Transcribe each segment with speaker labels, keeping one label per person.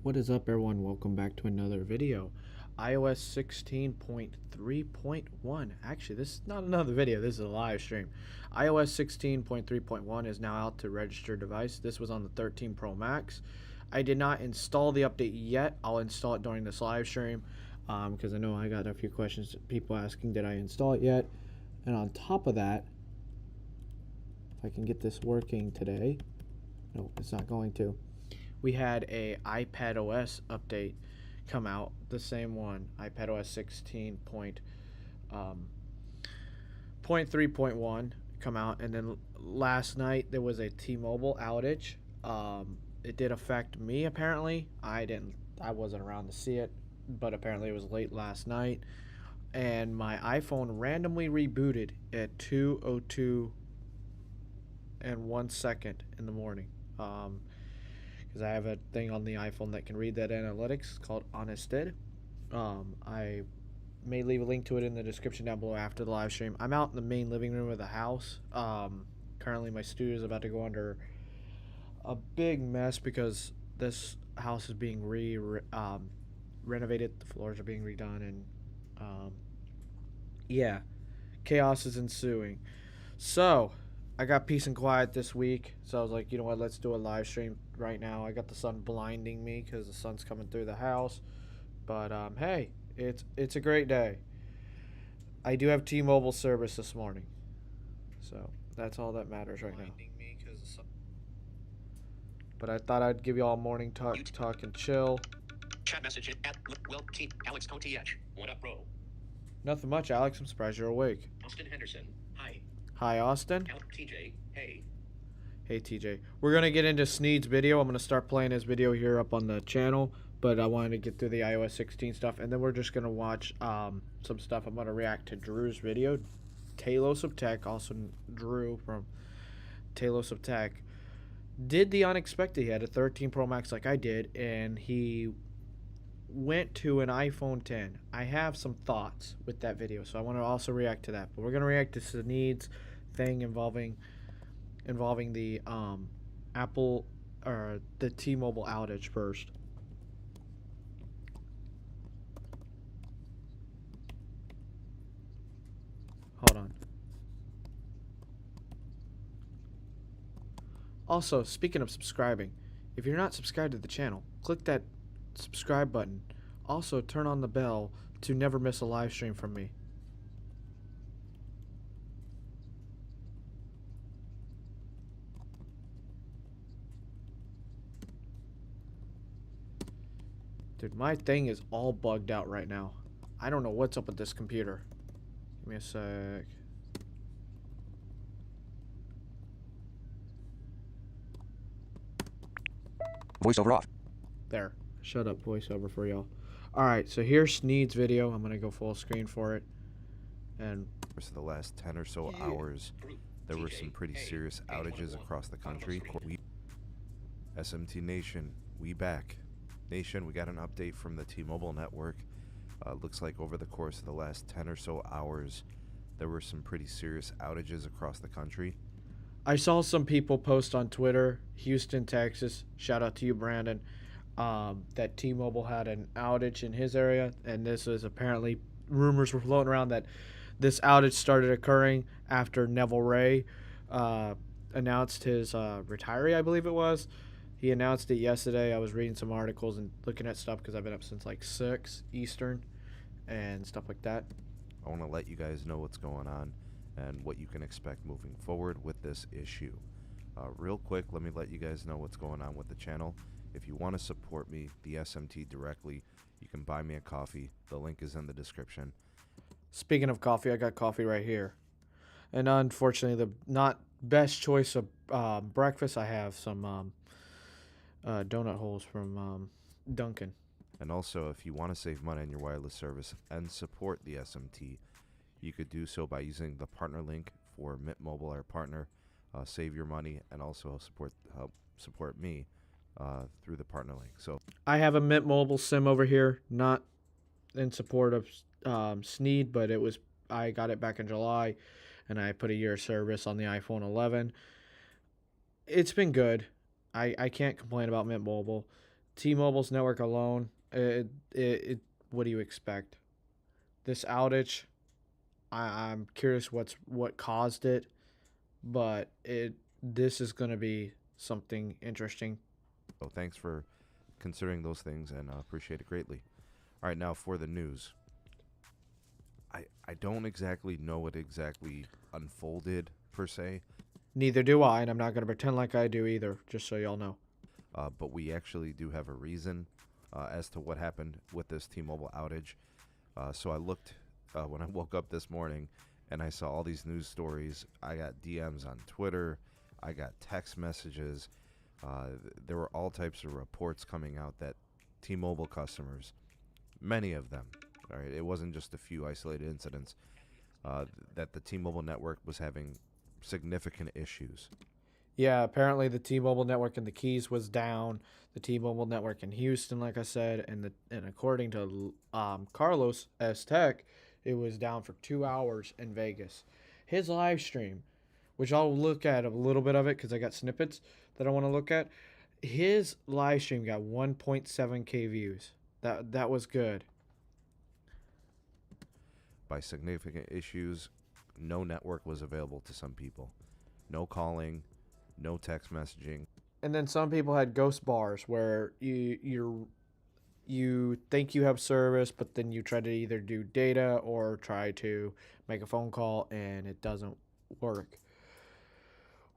Speaker 1: What is up, everyone? Welcome back to another video. iOS 16.3.1. Actually, this is not another video, this is a live stream. iOS 16.3.1 is now out to register device. This was on the 13 Pro Max. I did not install the update yet. I'll install it during this live stream because I know I got a few questions, people asking, did I install it yet? And on top of that, if I can get this working today, no, it's not going to. We had a iPadOS update come out, the same one, iPadOS 16.3.1 come out, and then last night there was a T-Mobile outage. It did affect me apparently. I wasn't around to see it, but apparently it was late last night, and my iPhone randomly rebooted at 2:02 and 1 second in the morning. Because I have a thing on the iPhone that can read that analytics called Honested. I may leave a link to it in the description down below after the live stream. I'm out in the main living room of the house. Currently, my studio is about to go under a big mess because this house is being renovated. The floors are being redone, and yeah, chaos is ensuing. So I got peace and quiet this week, so I was like, you know what, let's do a live stream right now. I got the sun blinding me because the sun's coming through the house, but hey, it's a great day. I do have T-Mobile service this morning, so that's all that matters right now. But I thought I'd give you all morning talk and chill.
Speaker 2: Chat message at Will T Alex OTH. What up, bro?
Speaker 1: Nothing much, Alex. I'm surprised you're awake.
Speaker 2: Austin Henderson. Hi.
Speaker 1: Hi, Austin.
Speaker 2: TJ. Hey.
Speaker 1: Hey, TJ. We're going to get into Sneed's video. I'm going to start playing his video here up on the channel, but I wanted to get through the iOS 16 stuff, and then we're just going to watch some stuff. I'm going to react to Drew's video. Talos of Tech, also Drew from Talos of Tech, did the unexpected. He had a 13 Pro Max like I did, and he went to an iPhone 10. I have some thoughts with that video, so I want to also react to that. But we're going to react to Sneed's thing involving the Apple or the T-Mobile outage first. Hold on. Also, speaking of subscribing, if you're not subscribed to the channel, click that subscribe button. Also, turn on the bell to never miss a live stream from me. Dude, my thing is all bugged out right now. I don't know what's up with this computer. Give me a sec.
Speaker 3: Voiceover off.
Speaker 1: There. Shut up, voiceover for y'all. Alright, so here's Sneed's video. I'm going to go full screen for it. And
Speaker 3: For the last 10 or so hours, there were some pretty serious outages across the country. SMT Nation, we back. Nation, we got an update from the T-Mobile network. Looks like over the course of the last 10 or so hours, there were some pretty serious outages across the country.
Speaker 1: I saw some people post on Twitter, Houston, Texas, shout out to you, Brandon, that T-Mobile had an outage in his area, and this is apparently, rumors were floating around that this outage started occurring after Neville Ray announced his retiree, I believe it was. He announced it yesterday. I was reading some articles and looking at stuff because I've been up since like 6 Eastern and stuff like that.
Speaker 3: I want to let you guys know what's going on and what you can expect moving forward with this issue. Real quick, let me let you guys know what's going on with the channel. If you want to support me, the SMT, directly, you can buy me a coffee. The link is in the description.
Speaker 1: Speaking of coffee, I got coffee right here. And unfortunately, the not best choice of breakfast, I have some donut holes from Dunkin'.
Speaker 3: And also, if you want to save money on your wireless service and support the SMT, you could do so by using the partner link for Mint Mobile, our partner. Save your money and also help support me through the partner link. So
Speaker 1: I have a Mint Mobile SIM over here, not in support of Sneed, but I got it back in July, and I put a year of service on the iPhone 11. It's been good. I can't complain about Mint Mobile. T-Mobile's network alone, what do you expect? This outage, I'm curious what caused it, but this is going to be something interesting.
Speaker 3: So thanks for considering those things, and appreciate it greatly. All right, now for the news. I don't exactly know what exactly unfolded per se,
Speaker 1: Neither do I, and I'm not going to pretend like I do either, just so y'all know.
Speaker 3: but we actually do have a reason as to what happened with this T-Mobile outage. So I looked when I woke up this morning, and I saw all these news stories. I got DMs on Twitter. I got text messages. There were all types of reports coming out that T-Mobile customers, many of them, all right, it wasn't just a few isolated incidents, that the T-Mobile network was having significant issues.
Speaker 1: Yeah, apparently the T-Mobile network in the Keys was down. The T-Mobile network in Houston, like I said, and according to Carlos S. Tech, it was down for 2 hours in Vegas. His live stream, which I'll look at a little bit of it because I got snippets that I want to look at. His live stream got 1.7K views. That was good.
Speaker 3: By significant issues, no network was available to some people. No calling, no text messaging.
Speaker 1: And then some people had ghost bars where you think you have service, but then you try to either do data or try to make a phone call and it doesn't work,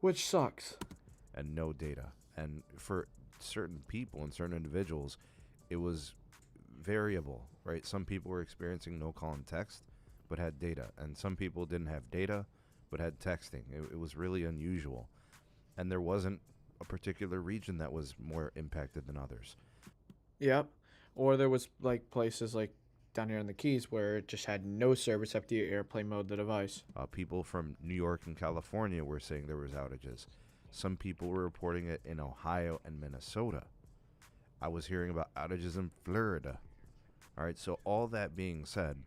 Speaker 1: which sucks.
Speaker 3: And no data. And for certain people and certain individuals, it was variable, right? Some people were experiencing no call and text, but had data. And some people didn't have data, but had texting. It was really unusual. And there wasn't a particular region that was more impacted than others.
Speaker 1: Yep. Or there was like places like down here in the Keys where it just had no service after you airplane mode the device.
Speaker 3: People from New York and California were saying there was outages. Some people were reporting it in Ohio and Minnesota. I was hearing about outages in Florida. All right, so all that being said,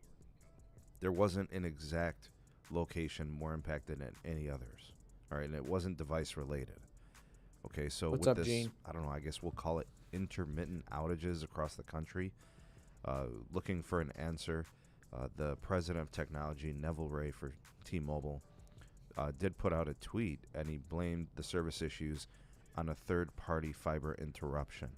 Speaker 3: there wasn't an exact location more impacted than any others. All right, and it wasn't device related. Okay, so
Speaker 1: What's
Speaker 3: with
Speaker 1: up,
Speaker 3: this,
Speaker 1: Gene?
Speaker 3: I don't know, I guess we'll call it intermittent outages across the country. Looking for an answer, the president of technology, Neville Ray for T-Mobile, did put out a tweet, and he blamed the service issues on a third-party fiber interruption.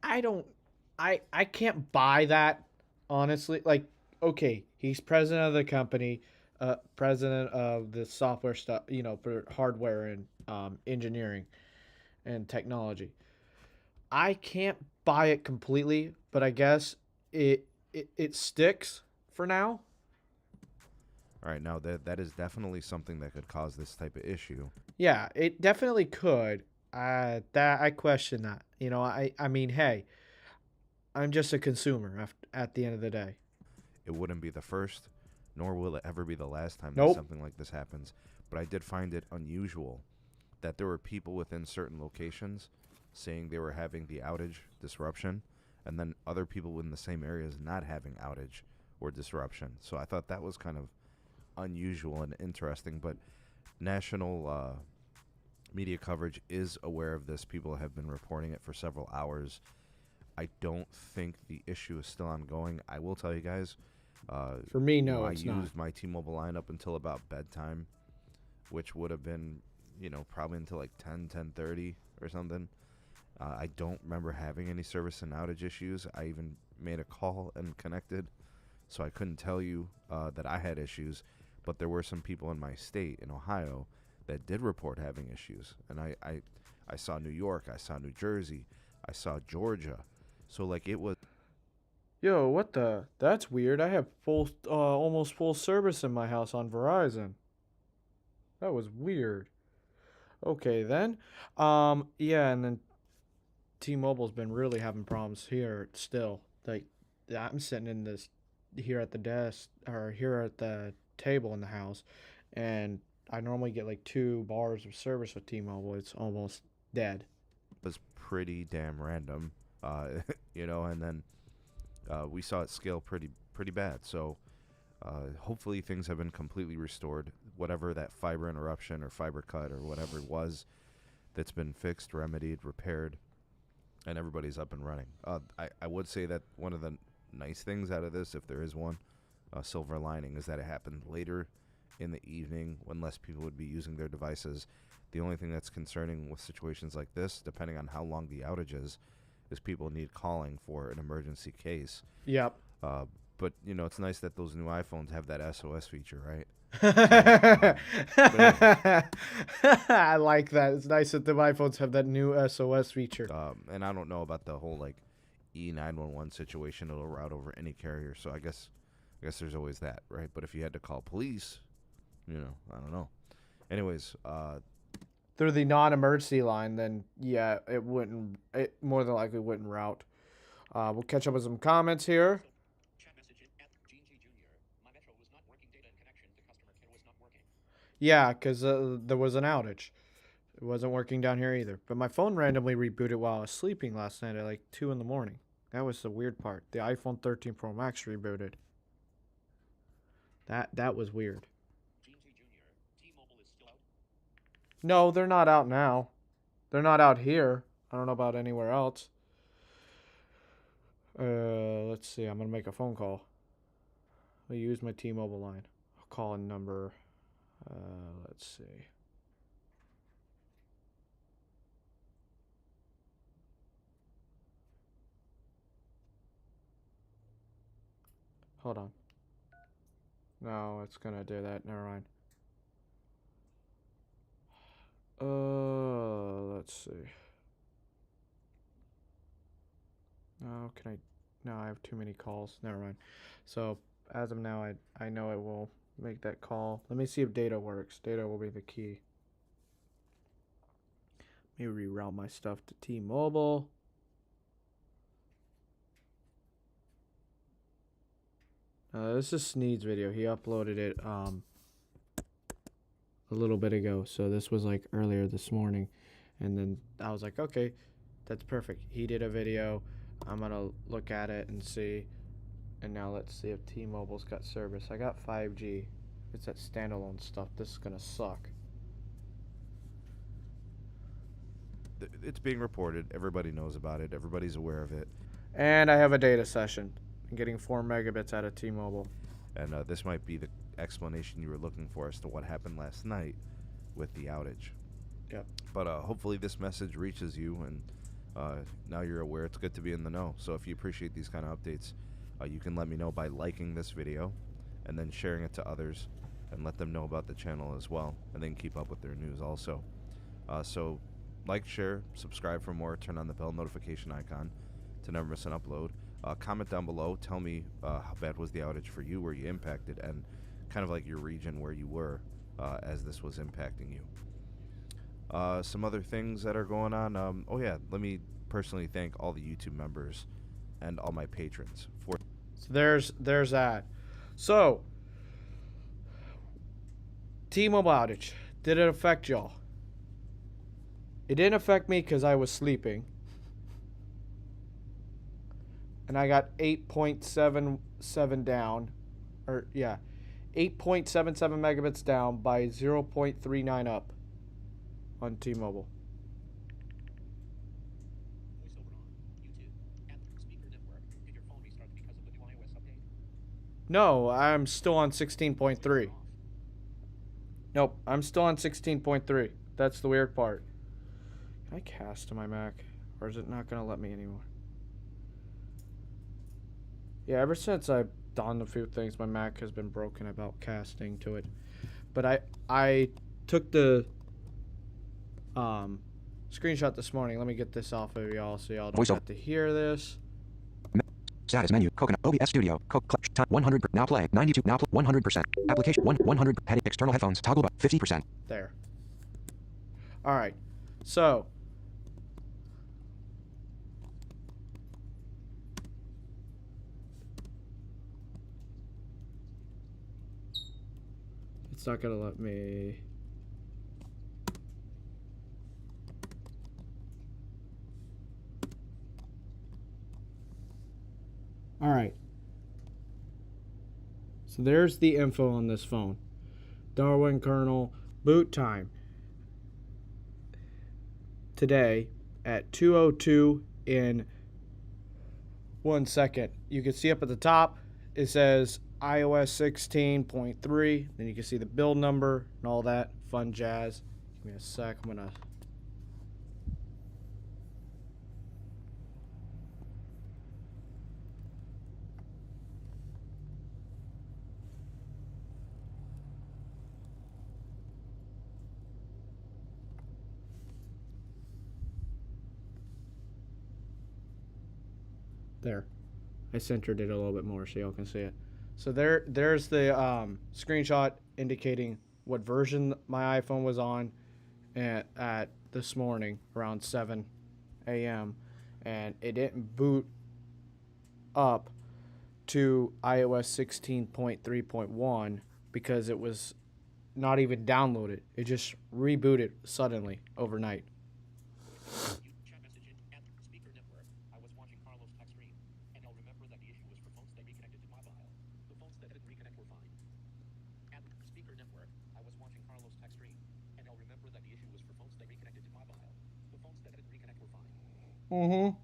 Speaker 1: I can't buy that, honestly. Like, okay, he's president of the company, president of the software stuff, for hardware and engineering and technology. I can't buy it completely, but I guess it sticks for now.
Speaker 3: All right, now that is definitely something that could cause this type of issue.
Speaker 1: Yeah, it definitely could. That I question that. I mean, hey, I'm just a consumer at the end of the day.
Speaker 3: It wouldn't be the first, nor will it ever be the last time
Speaker 1: Nope.
Speaker 3: that something like this happens. But I did find it unusual that there were people within certain locations saying they were having the outage disruption, and then other people in the same areas not having outage or disruption. So I thought that was kind of unusual and interesting. But national media coverage is aware of this. People have been reporting it for several hours. I don't think the issue is still ongoing. I will tell you guys.
Speaker 1: For me,
Speaker 3: you
Speaker 1: no,
Speaker 3: know, I
Speaker 1: it's
Speaker 3: used
Speaker 1: not.
Speaker 3: my T-Mobile line up until about bedtime, which would have been, probably until like 10:30 or something. I don't remember having any service and outage issues. I even made a call and connected, so I couldn't tell you that I had issues. But there were some people in my state, in Ohio, that did report having issues. And I saw New York, I saw New Jersey, I saw Georgia. So, like, it was...
Speaker 1: Yo, what the? That's weird. I have almost full service in my house on Verizon. That was weird. Okay then. Yeah, and then T-Mobile's been really having problems here still. Like, I'm sitting in this here at the desk or here at the table in the house, and I normally get like 2 bars of service with T-Mobile. It's almost dead.
Speaker 3: was pretty damn random, and then we saw it scale pretty bad. So hopefully things have been completely restored. Whatever that fiber interruption or fiber cut or whatever it was, that's been fixed, remedied, repaired. and everybody's up and running. I would say that one of the nice things out of this, if there is one, silver lining, is that it happened later in the evening when less people would be using their devices. The only thing that's concerning with situations like this, depending on how long the outage is people need calling for an emergency case.
Speaker 1: Yep.
Speaker 3: But, you know, it's nice that those new iPhones have that SOS feature, right?
Speaker 1: I like that. It's nice that the iPhones have that new SOS feature.
Speaker 3: And I don't know about the whole, like, E911 situation. It'll route over any carrier. So I guess there's always that, right? But if you had to call police, you know, I don't know. Anyways,
Speaker 1: Through the non-emergency line, then yeah, it more than likely wouldn't route. We'll catch up with some comments here.
Speaker 2: Chat message at Gene G Jr. My Metro was not working. Data and connection to customer care was not working.
Speaker 1: Yeah, because there was an outage. It wasn't working down here either. But my phone randomly rebooted while I was sleeping last night at like 2 in the morning. That was the weird part. The iPhone 13 Pro Max rebooted. That was weird.
Speaker 2: Gene G Jr. T-Mobile is still out.
Speaker 1: No, they're not out now. They're not out here. I don't know about anywhere else. Let's see. I'm going to make a phone call. I'll use my T-Mobile line. I'll call a number. Let's see. Hold on. No, it's going to do that. Never mind. Let's see. No, can I? No, I have too many calls. Never mind. So as of now, I know it will make that call. Let me see if data works. Data will be the key. Let me reroute my stuff to T-Mobile. This is Sneed's video. He uploaded it a little bit ago. So this was like earlier this morning. And then I was like, okay, that's perfect. He did a video. I'm going to look at it and see. And now let's see if T-Mobile's got service. I got 5G. It's that standalone stuff. This is going to suck.
Speaker 3: It's being reported. Everybody knows about it. Everybody's aware of it.
Speaker 1: And I have a data session. I'm getting 4 megabits out of T-Mobile.
Speaker 3: And this might be the explanation you were looking for as to what happened last night with the outage.
Speaker 1: Yep.
Speaker 3: But hopefully this message reaches you, and now you're aware. It's good to be in the know. So if you appreciate these kind of updates, you can let me know by liking this video and then sharing it to others and let them know about the channel as well, and then keep up with their news also. So like, share, subscribe for more, turn on the bell notification icon to never miss an upload. Comment down below. Tell me how bad was the outage for you, were you impacted, and kind of like your region where you were as this was impacting you. Some other things that are going on. Oh yeah, let me personally thank all the YouTube members and all my patrons for.
Speaker 1: So there's that. So T-Mobile outage. Did it affect y'all? It didn't affect me because I was sleeping. And I got 8.77 down. Or, yeah. 8.77 megabits down by 0.39 up on T-Mobile.
Speaker 2: Voiceover on YouTube at Speaker Network. Did your phone restart because of the new iOS update?
Speaker 1: No, I'm still on 16.3. Nope, I'm still on 16.3. That's the weird part. Can I cast to my Mac? Or is it not going to let me anymore? Yeah, ever since I've done a few things, my Mac has been broken about casting to it. But I took the screenshot this morning. Let me get this off of y'all so y'all don't have to hear this.
Speaker 4: Status menu. Coconut. OBS Studio. Time 100. Now play. 92. Now play. 100%. Application 100. Heading. External headphones. Toggle button. 50%.
Speaker 1: There. All right. So. It's not going to let me. All right. So there's the info on this phone. Darwin kernel boot time. Today at 2:02 in 1 second. You can see up at the top, it says iOS 16.3. Then you can see the build number and all that fun jazz. Give me a sec. I'm going to... There. I centered it a little bit more so y'all can see it. So there's the screenshot indicating what version my iPhone was on at this morning around 7 a.m. and it didn't boot up to iOS 16.3.1 because it was not even downloaded. It just rebooted suddenly overnight.
Speaker 2: You chat message in at speaker network. I was watching Carlos text stream, and I'll remember that the issue was for phones that reconnected to mobile. The phones that didn't reconnect were fine. At speaker network, I was watching Carlos text stream, and I'll remember that the issue was for phones that reconnected to mobile. The phones that didn't reconnect were fine.
Speaker 1: Mm-hmm.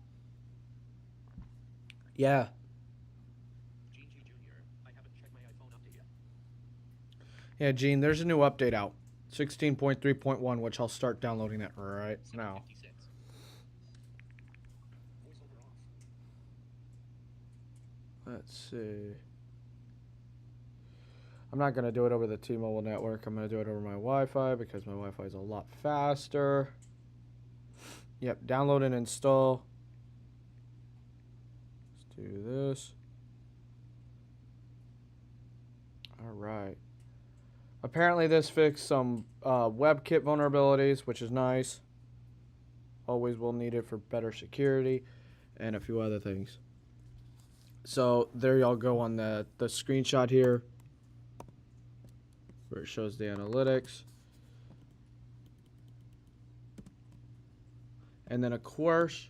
Speaker 1: Yeah.
Speaker 2: Gene G Jr., I haven't checked my iPhone update yet.
Speaker 1: Yeah, Gene, there's a new update out. 16.3.1, which I'll start downloading that right now.
Speaker 2: 7:56. Voiceover off.
Speaker 1: Let's see. I'm not going to do it over the T-Mobile network. I'm going to do it over my Wi-Fi because my Wi-Fi is a lot faster. Yep, download and install. Let's do this. All right. Apparently this fixed some WebKit vulnerabilities, which is nice. Always will need it for better security and a few other things. So there y'all go on the screenshot here where it shows the analytics. And then of course,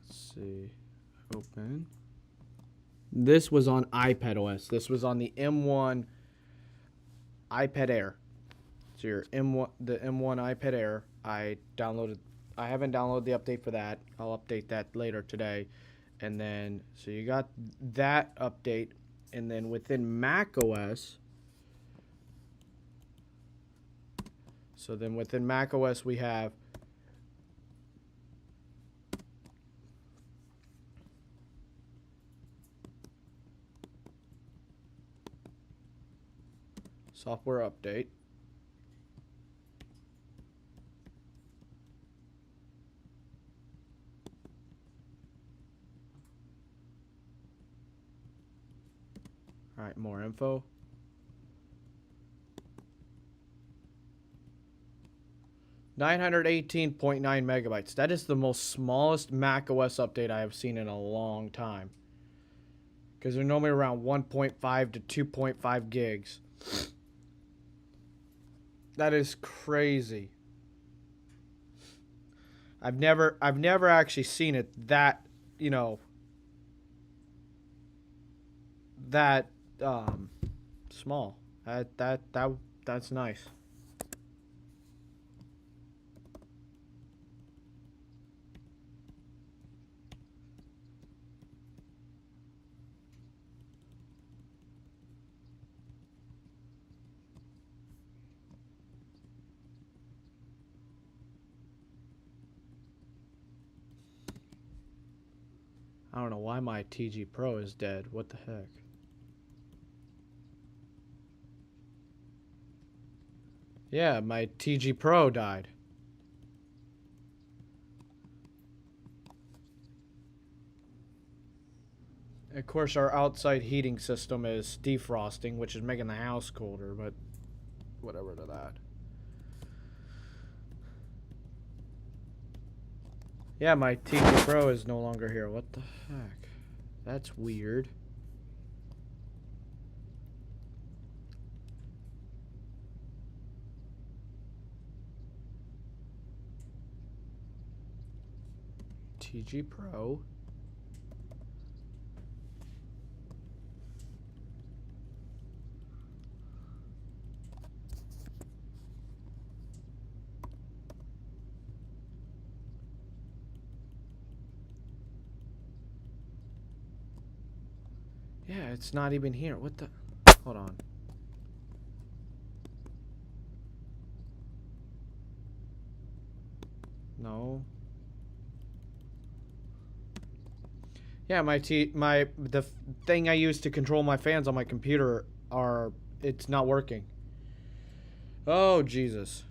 Speaker 1: let's see, open. This was on iPadOS. This was on the M1 iPad Air. So your M1, the M1 iPad Air. I haven't downloaded the update for that. I'll update that later today. And then, so you got that update. And then within macOS, we have software update. All right, more info. .9 megabytes. That is the most smallest macOS update I have seen in a long time. Because they're normally around 1.5 to 2.5 gigs. That is crazy. I've never actually seen it that, that small. That's nice. I don't know why my TG Pro is dead. What the heck? Yeah, my TG Pro died. Of course, our outside heating system is defrosting, which is making the house colder, but whatever to that. Yeah, my TG Pro is no longer here. What the heck? That's weird. TG Pro. Yeah, it's not even here. What the? Hold on. No. Yeah, the thing I use to control my fans on my computer it's not working. Oh, Jesus.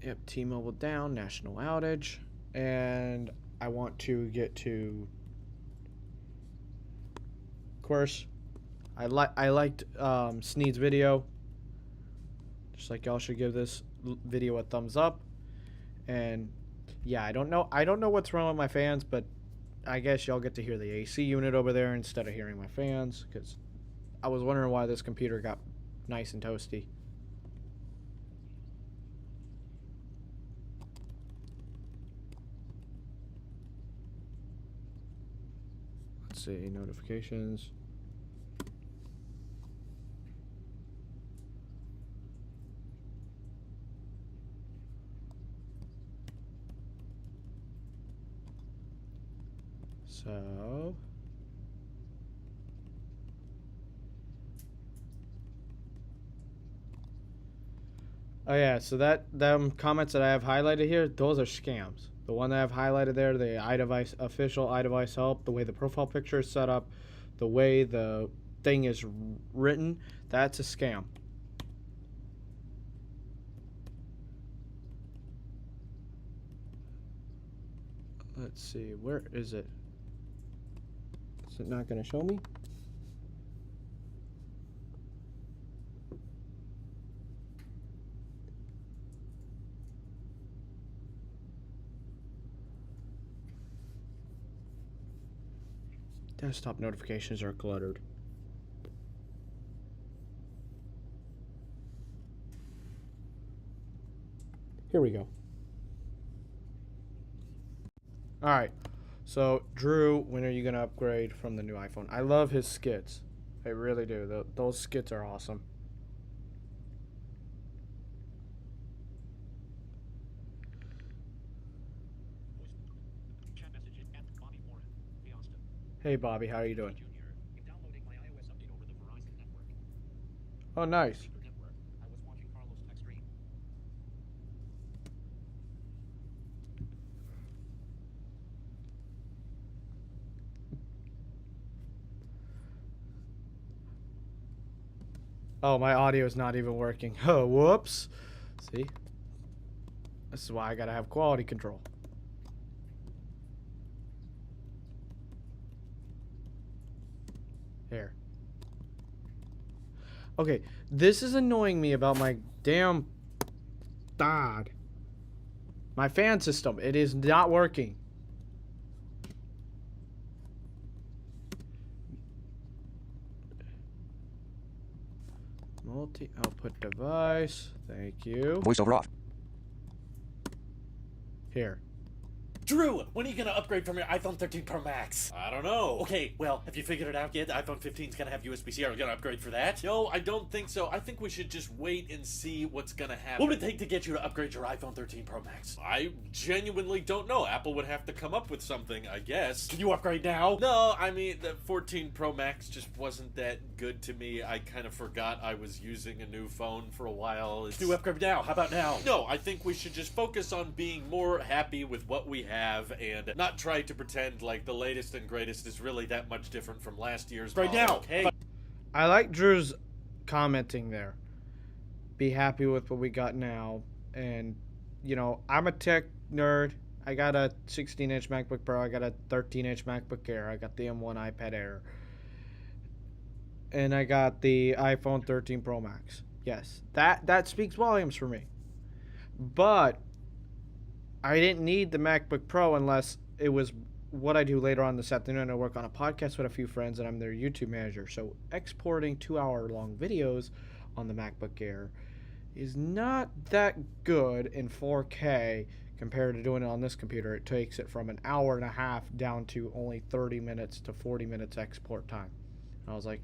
Speaker 1: Yep, T-Mobile down, national outage, and I want to get to. Of course, I liked Sneed's video. Just like y'all should give this video a thumbs up. And yeah, I don't know what's wrong with my fans, but I guess y'all get to hear the AC unit over there instead of hearing my fans, because I was wondering why this computer got nice and toasty. Let's see, notifications. So oh yeah, so them comments that I have highlighted here, those are scams. The one that I've highlighted there, the iDevice official iDevice help, the way the profile picture is set up, the way the thing is written, that's a scam. Let's see, where is it? Is it not going to show me? Desktop notifications are cluttered. Here we go. All right. So, Drew, when are you going to upgrade from the new iPhone? I love his skits. I really do. Those skits are awesome.
Speaker 2: Chat message at Bobby Warren. Hey, Austin.
Speaker 1: Hey, Bobby, how are you doing?
Speaker 2: Junior, I'm downloading my iOS update over the Verizon network.
Speaker 1: Oh, nice.
Speaker 2: Speaker network. I was watching Carlos text stream.
Speaker 1: Oh, my audio is not even working. Oh, whoops. See? This is why I gotta have quality control. Here. Okay, this is annoying me about my damn God. My fan system. It is not working. Multi-output device. Thank you.
Speaker 4: Voiceover off.
Speaker 1: Here.
Speaker 5: Drew, when are you gonna upgrade from your iPhone 13 Pro Max? I don't know. Okay, well, have you figured it out yet? The iPhone 15 is gonna have USB-C. Are we gonna upgrade for that?
Speaker 6: No, I don't think so. I think we should just wait and see what's gonna happen.
Speaker 5: What would it take to get you to upgrade your iPhone 13 Pro Max?
Speaker 6: I genuinely don't know. Apple would have to come up with something, I guess.
Speaker 5: Can you upgrade now?
Speaker 6: No, I mean, the 14 Pro Max just wasn't that good to me. I kind of forgot I was using a new phone for a while.
Speaker 5: Can you upgrade now? How about now?
Speaker 6: No, I think we should just focus on being more happy with what we have and not try to pretend like the latest and greatest is really that much different from last year's
Speaker 5: Right
Speaker 6: model.
Speaker 5: now.
Speaker 6: Okay.
Speaker 1: I like Drew's commenting there. Be happy with what we got now. And, you know, I'm a tech nerd. I got a 16-inch MacBook Pro. I got a 13-inch MacBook Air. I got the M1 iPad Air. And I got the iPhone 13 Pro Max. Yes, that speaks volumes for me. But I didn't need the MacBook Pro unless it was what I do later on this afternoon. I work on a podcast with a few friends, and I'm their YouTube manager. So exporting 2-hour-long videos on the MacBook Air is not that good in 4K compared to doing it on this computer. It takes it from an hour and a half down to only 30 minutes to 40 minutes export time. And I was like,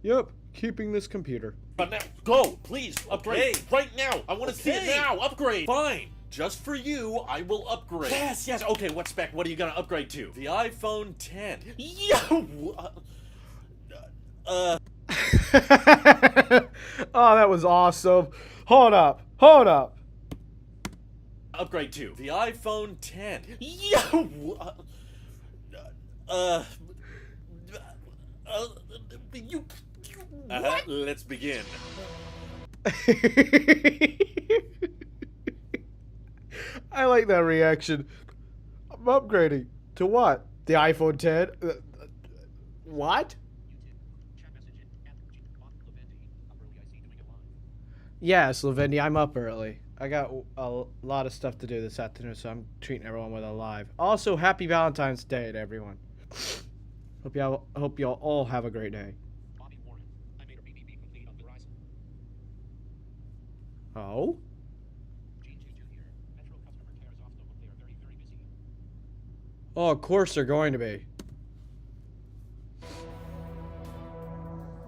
Speaker 1: yep, keeping this computer.
Speaker 5: But now, go, please, upgrade
Speaker 6: Okay.
Speaker 5: right now. I want to see it
Speaker 6: Okay.
Speaker 5: now. Upgrade.
Speaker 6: Fine. just for you, I will upgrade. Yes, yes. Okay, what spec? What are you gonna upgrade to? The iPhone 10. Yo!
Speaker 1: Oh, that was awesome. Hold up.
Speaker 6: Upgrade to the iPhone 10. Yo! Let's begin.
Speaker 1: I like that reaction. I'm upgrading. To what? The iPhone 10? What?
Speaker 2: Chat message at Lavendi. Up early, I see doing it live.
Speaker 1: Yes, Lavendi, I'm up early. I got a lot of stuff to do this afternoon, so I'm treating everyone with a live. Also, happy Valentine's Day to everyone. Hope y'all all have a great day.
Speaker 2: Bobby Warren. I made a BBB complete on Verizon.
Speaker 1: Oh?
Speaker 2: Gene G Jr. Metro customer care is off though, but they are very, very busy.
Speaker 1: Oh, of course they're going to be.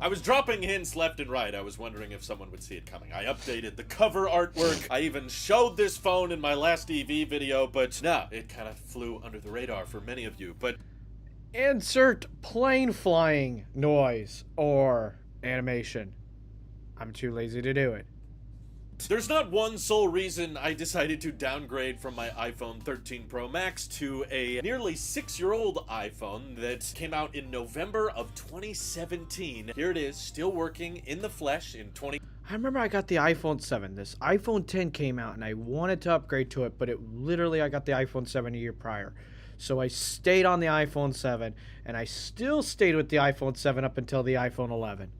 Speaker 6: I was dropping hints left and right. I was wondering if someone would see it coming. I updated the cover artwork. I even showed this phone in my last EV video, but no, it kind of flew under the radar for many of you. But
Speaker 1: Insert plane flying noise or animation. I'm too lazy to do it.
Speaker 6: there's not one sole reason I decided to downgrade from my iPhone 13 Pro Max to a nearly 6-year-old iPhone that came out in November of 2017. Here it is, still working in the flesh in 20...
Speaker 1: I remember I got the iPhone 7. This iPhone 10 came out and I wanted to upgrade to it, but I got the iPhone 7 a year prior. So I stayed on the iPhone 7 and I still stayed with the iPhone 7 up until the iPhone 11.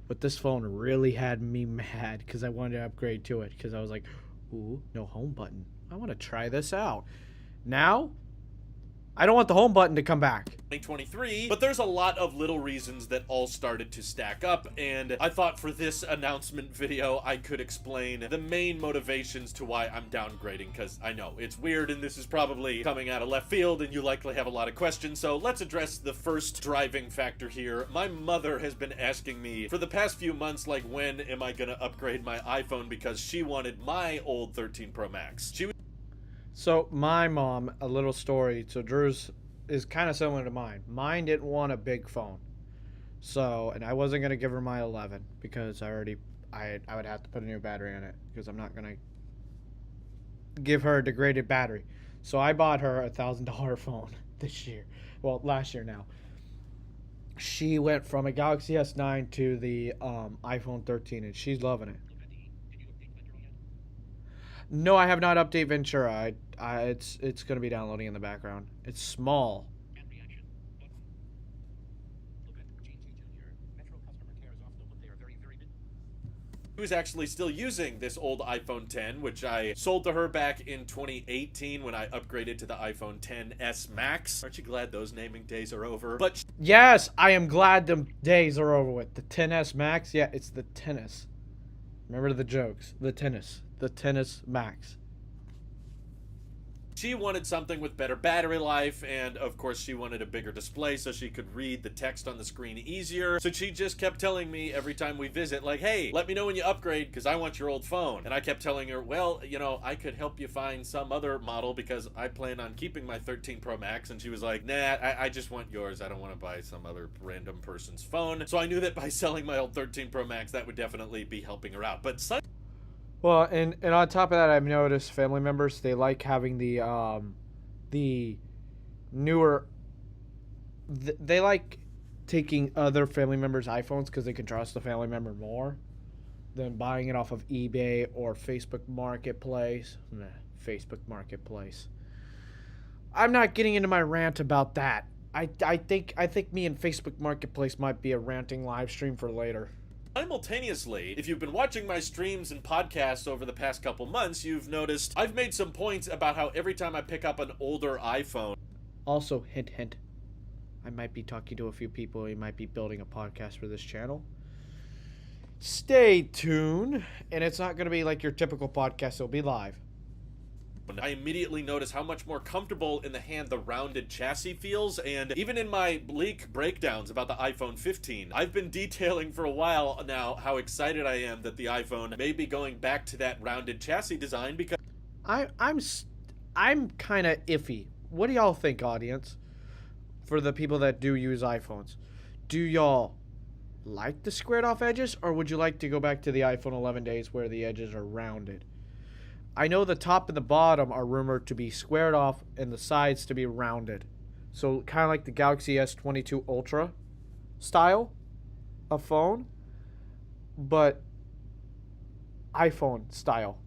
Speaker 1: But this phone really had me mad because I wanted to upgrade to it because I was like, ooh, no home button. I want to try this out. Now, I don't want the home button to come back.
Speaker 6: 2023, but there's a lot of little reasons that all started to stack up, and I thought for this announcement video I could explain the main motivations to why I'm downgrading, because I know it's weird and this is probably coming out of left field and you likely have a lot of questions, so let's address the first driving factor here. My mother has been asking me for the past few months, like, when am I gonna upgrade my iPhone, because she wanted my old 13 Pro Max.
Speaker 1: So my mom, a little story. So Drew's is kind of similar to mine. Mine didn't want a big phone. So, and I wasn't going to give her my 11 because I would have to put a new battery in it because I'm not going to give her a degraded battery. So I bought her a $1,000 phone this year. Well, last year now. She went from a Galaxy S9 to the iPhone 13 and she's loving it.
Speaker 2: Lavendi, did you update Ventura yet?
Speaker 1: No, I have not updated Ventura. It's going to be downloading in the background. It's small.
Speaker 2: And reaction. Button. Lavendi, Gene G Jr. Metro customer care is off though, but they are very, very busy.
Speaker 6: She was actually still using this old iPhone 10, which I sold to her back in 2018 when I upgraded to the iPhone 10s Max. Aren't you glad those naming days are over? But
Speaker 1: Yes, I am glad the days are over with. The 10s Max, yeah, it's the tennis. Remember the jokes. The tennis Max.
Speaker 6: she wanted something with better battery life, and of course she wanted a bigger display so she could read the text on the screen easier. So she just kept telling me every time we visit, like, hey, let me know when you upgrade because I want your old phone. And I kept telling her, well, you know, I could help you find some other model because I plan on keeping my 13 Pro Max. And she was like, nah, I just want yours. I don't want to buy some other random person's phone. So I knew that by selling my old 13 Pro Max, that would definitely be helping her out. But
Speaker 1: Well, and on top of that, I've noticed family members, they like having the newer. They like taking other family members' iPhones because they can trust the family member more than buying it off of eBay or Facebook Marketplace. Nah, Facebook Marketplace. I'm not getting into my rant about that. I think me and Facebook Marketplace might be a ranting live stream for later.
Speaker 6: simultaneously, if you've been watching my streams and podcasts over the past couple months, you've noticed I've made some points about how every time I pick up an older iPhone,
Speaker 1: Also, hint, hint, I might be talking to a few people. We might be building a podcast for this channel. Stay tuned. And it's not going to be like your typical podcast. It'll be live.
Speaker 6: I immediately notice how much more comfortable in the hand the rounded chassis feels, and even in my leak breakdowns about the iPhone 15, I've been detailing for a while now how excited I am that the iPhone may be going back to that rounded chassis design because
Speaker 1: I'm kind of iffy. What do y'all think, audience? For the people that do use iPhones, do y'all like the squared off edges, or would you like to go back to the iPhone 11 days where the edges are rounded? I know the top and the bottom are rumored to be squared off and the sides to be rounded. So kind of like the Galaxy S22 Ultra style of phone, but iPhone style.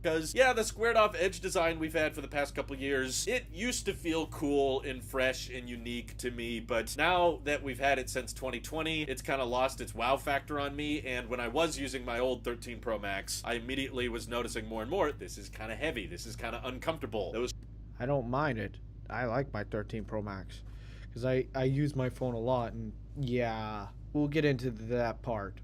Speaker 6: Because, yeah, the squared off edge design we've had for the past couple years, it used to feel cool and fresh and unique to me, but now that we've had it since 2020, it's kind of lost its wow factor on me, and when I was using my old 13 Pro Max, I immediately was noticing more and more, this is kind of heavy, this is kind of uncomfortable.
Speaker 1: I don't mind it. I like my 13 Pro Max because I use my phone a lot, and yeah, we'll get into that part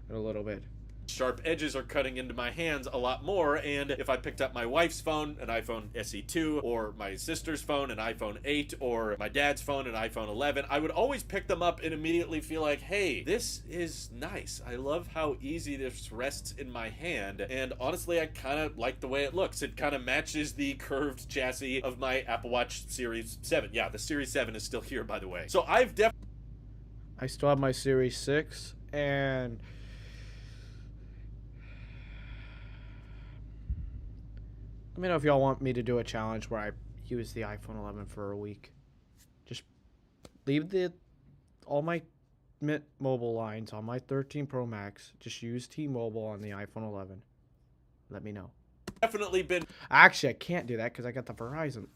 Speaker 1: in a little bit.
Speaker 6: Sharp edges are cutting into my hands a lot more, and if I picked up my wife's phone, an iPhone SE2, or my sister's phone, an iPhone 8, or my dad's phone, an iPhone 11, I would always pick them up and immediately feel like, hey, this is nice. I love how easy this rests in my hand, and honestly, I kind of like the way it looks. It kind of matches the curved chassis of my Apple Watch Series 7. Yeah, the Series 7 is still here, by the way. So I
Speaker 1: still have my Series 6, and let me know if y'all want me to do a challenge where I use the iPhone 11 for a week. Just leave all my Mint Mobile lines on my 13 Pro Max. Just use T-Mobile on the iPhone 11. Let me know.
Speaker 6: definitely been
Speaker 1: Actually, I can't do that because I got the Verizon.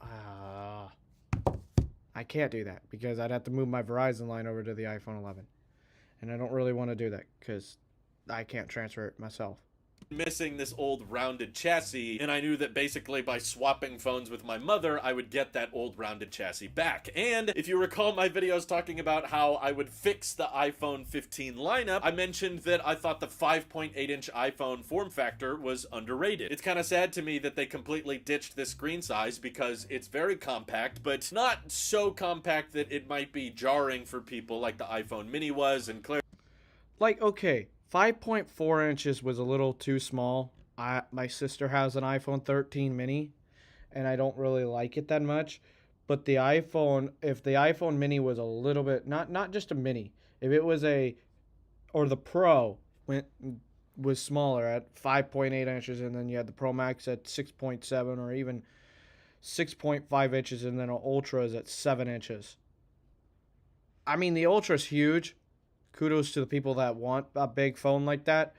Speaker 1: I can't do that because I'd have to move my Verizon line over to the iPhone 11. And I don't really want to do that because I can't transfer it myself.
Speaker 6: missing this old rounded chassis, and I knew that basically by swapping phones with my mother, I would get that old rounded chassis back. And if you recall my videos talking about how I would fix the iPhone 15 lineup, I mentioned that I thought the 5.8-inch iPhone form factor was underrated. It's kind of sad to me that they completely ditched this screen size because it's very compact, but not so compact that it might be jarring for people like the iPhone mini was, and clearly
Speaker 1: Like, okay, 5.4 inches was a little too small. My sister has an iPhone 13 mini, and I don't really like it that much. But the iPhone, if the iPhone mini was a little bit, not just a mini, if it was or the Pro was smaller at 5.8 inches, and then you had the Pro Max at 6.7 or even 6.5 inches, and then an Ultra is at 7 inches. I mean, the Ultra's huge. Kudos to the people that want a big phone like that.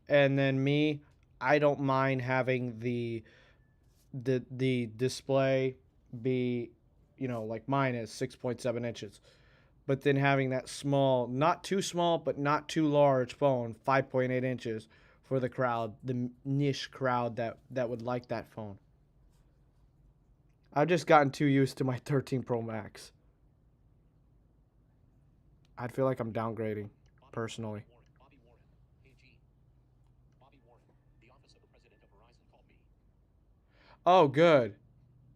Speaker 1: And then me, I don't mind having the display be, like mine is 6.7 inches. But then having that small, not too small, but not too large phone, 5.8 inches for the crowd, the niche crowd that would like that phone. I've just gotten too used to my 13 Pro Max. I'd feel like I'm downgrading, personally.
Speaker 2: Bobby Warren. Hey, G. Bobby Warren, the office of the president of Verizon called me.
Speaker 1: Oh, good.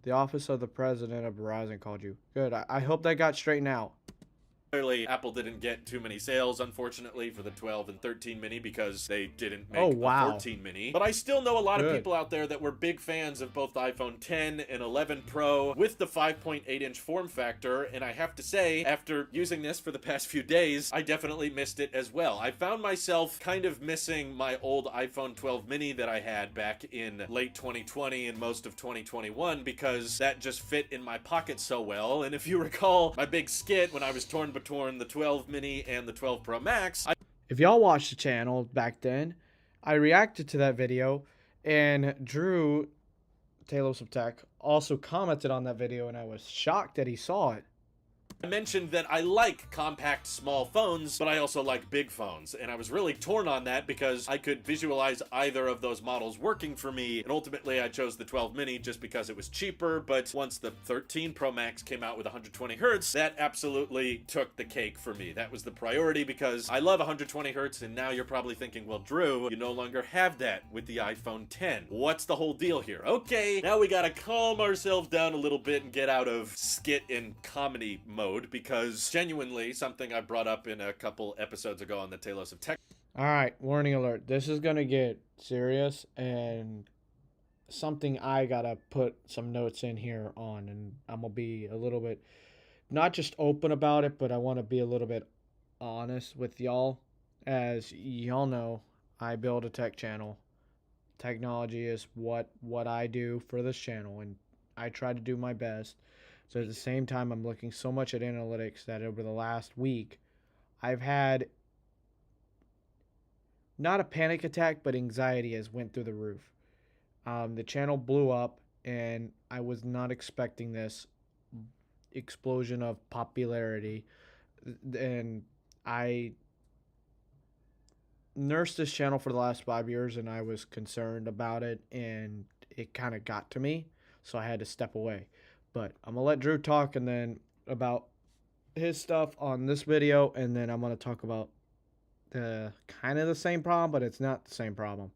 Speaker 1: The office of the president of Verizon called you. Good. I hope that got straightened out.
Speaker 6: clearly Apple didn't get too many sales, unfortunately, for the 12 and 13 mini because they didn't make
Speaker 1: Oh, wow.
Speaker 6: a 14 mini. But I still know a lot of
Speaker 1: Good.
Speaker 6: people out there that were big fans of both the iPhone 10 and 11 Pro with the 5.8-inch form factor, and I have to say, after using this for the past few days, I definitely missed it as well. I found myself kind of missing my old iPhone 12 mini that I had back in late 2020 and most of 2021 because that just fit in my pocket so well. And if you recall my big skit when I was torn between the 12 mini and the 12 Pro Max,
Speaker 1: If y'all watched the channel back then, I reacted to that video, and Drew, Talos of Tech, also commented on that video, and I was shocked that he saw it.
Speaker 6: I mentioned that I like compact small phones, but I also like big phones, and I was really torn on that because I could visualize either of those models working for me, and ultimately I chose the 12 mini just because it was cheaper. But once the 13 Pro Max came out with 120 hertz, that absolutely took the cake for me. That was the priority because I love 120 hertz, and now you're probably thinking, well, Drew, you no longer have that with the iPhone 10. What's the whole deal here? Okay, now we gotta calm ourselves down a little bit and get out of skit and comedy mode, because genuinely something I brought up in a couple episodes ago on the Talos of Tech
Speaker 1: All right, warning alert. This is going to get serious, and something I gotta put some notes in here on, and I'm gonna be a little bit not just open about it, but I want to be a little bit honest with y'all. As y'all know, I build a tech channel. Technology is what I do for this channel, and I try to do my best. So at the same time, I'm looking so much at analytics that over the last week, I've had not a panic attack, but anxiety has went through the roof. The channel blew up, and I was not expecting this explosion of popularity. And I nursed this channel for the last 5 years, and I was concerned about it, and it kind of got to me, so I had to step away. But I'm gonna let Drew talk, and then about his stuff on this video, and then I'm gonna talk about the kind of the same problem, but it's not the same problem.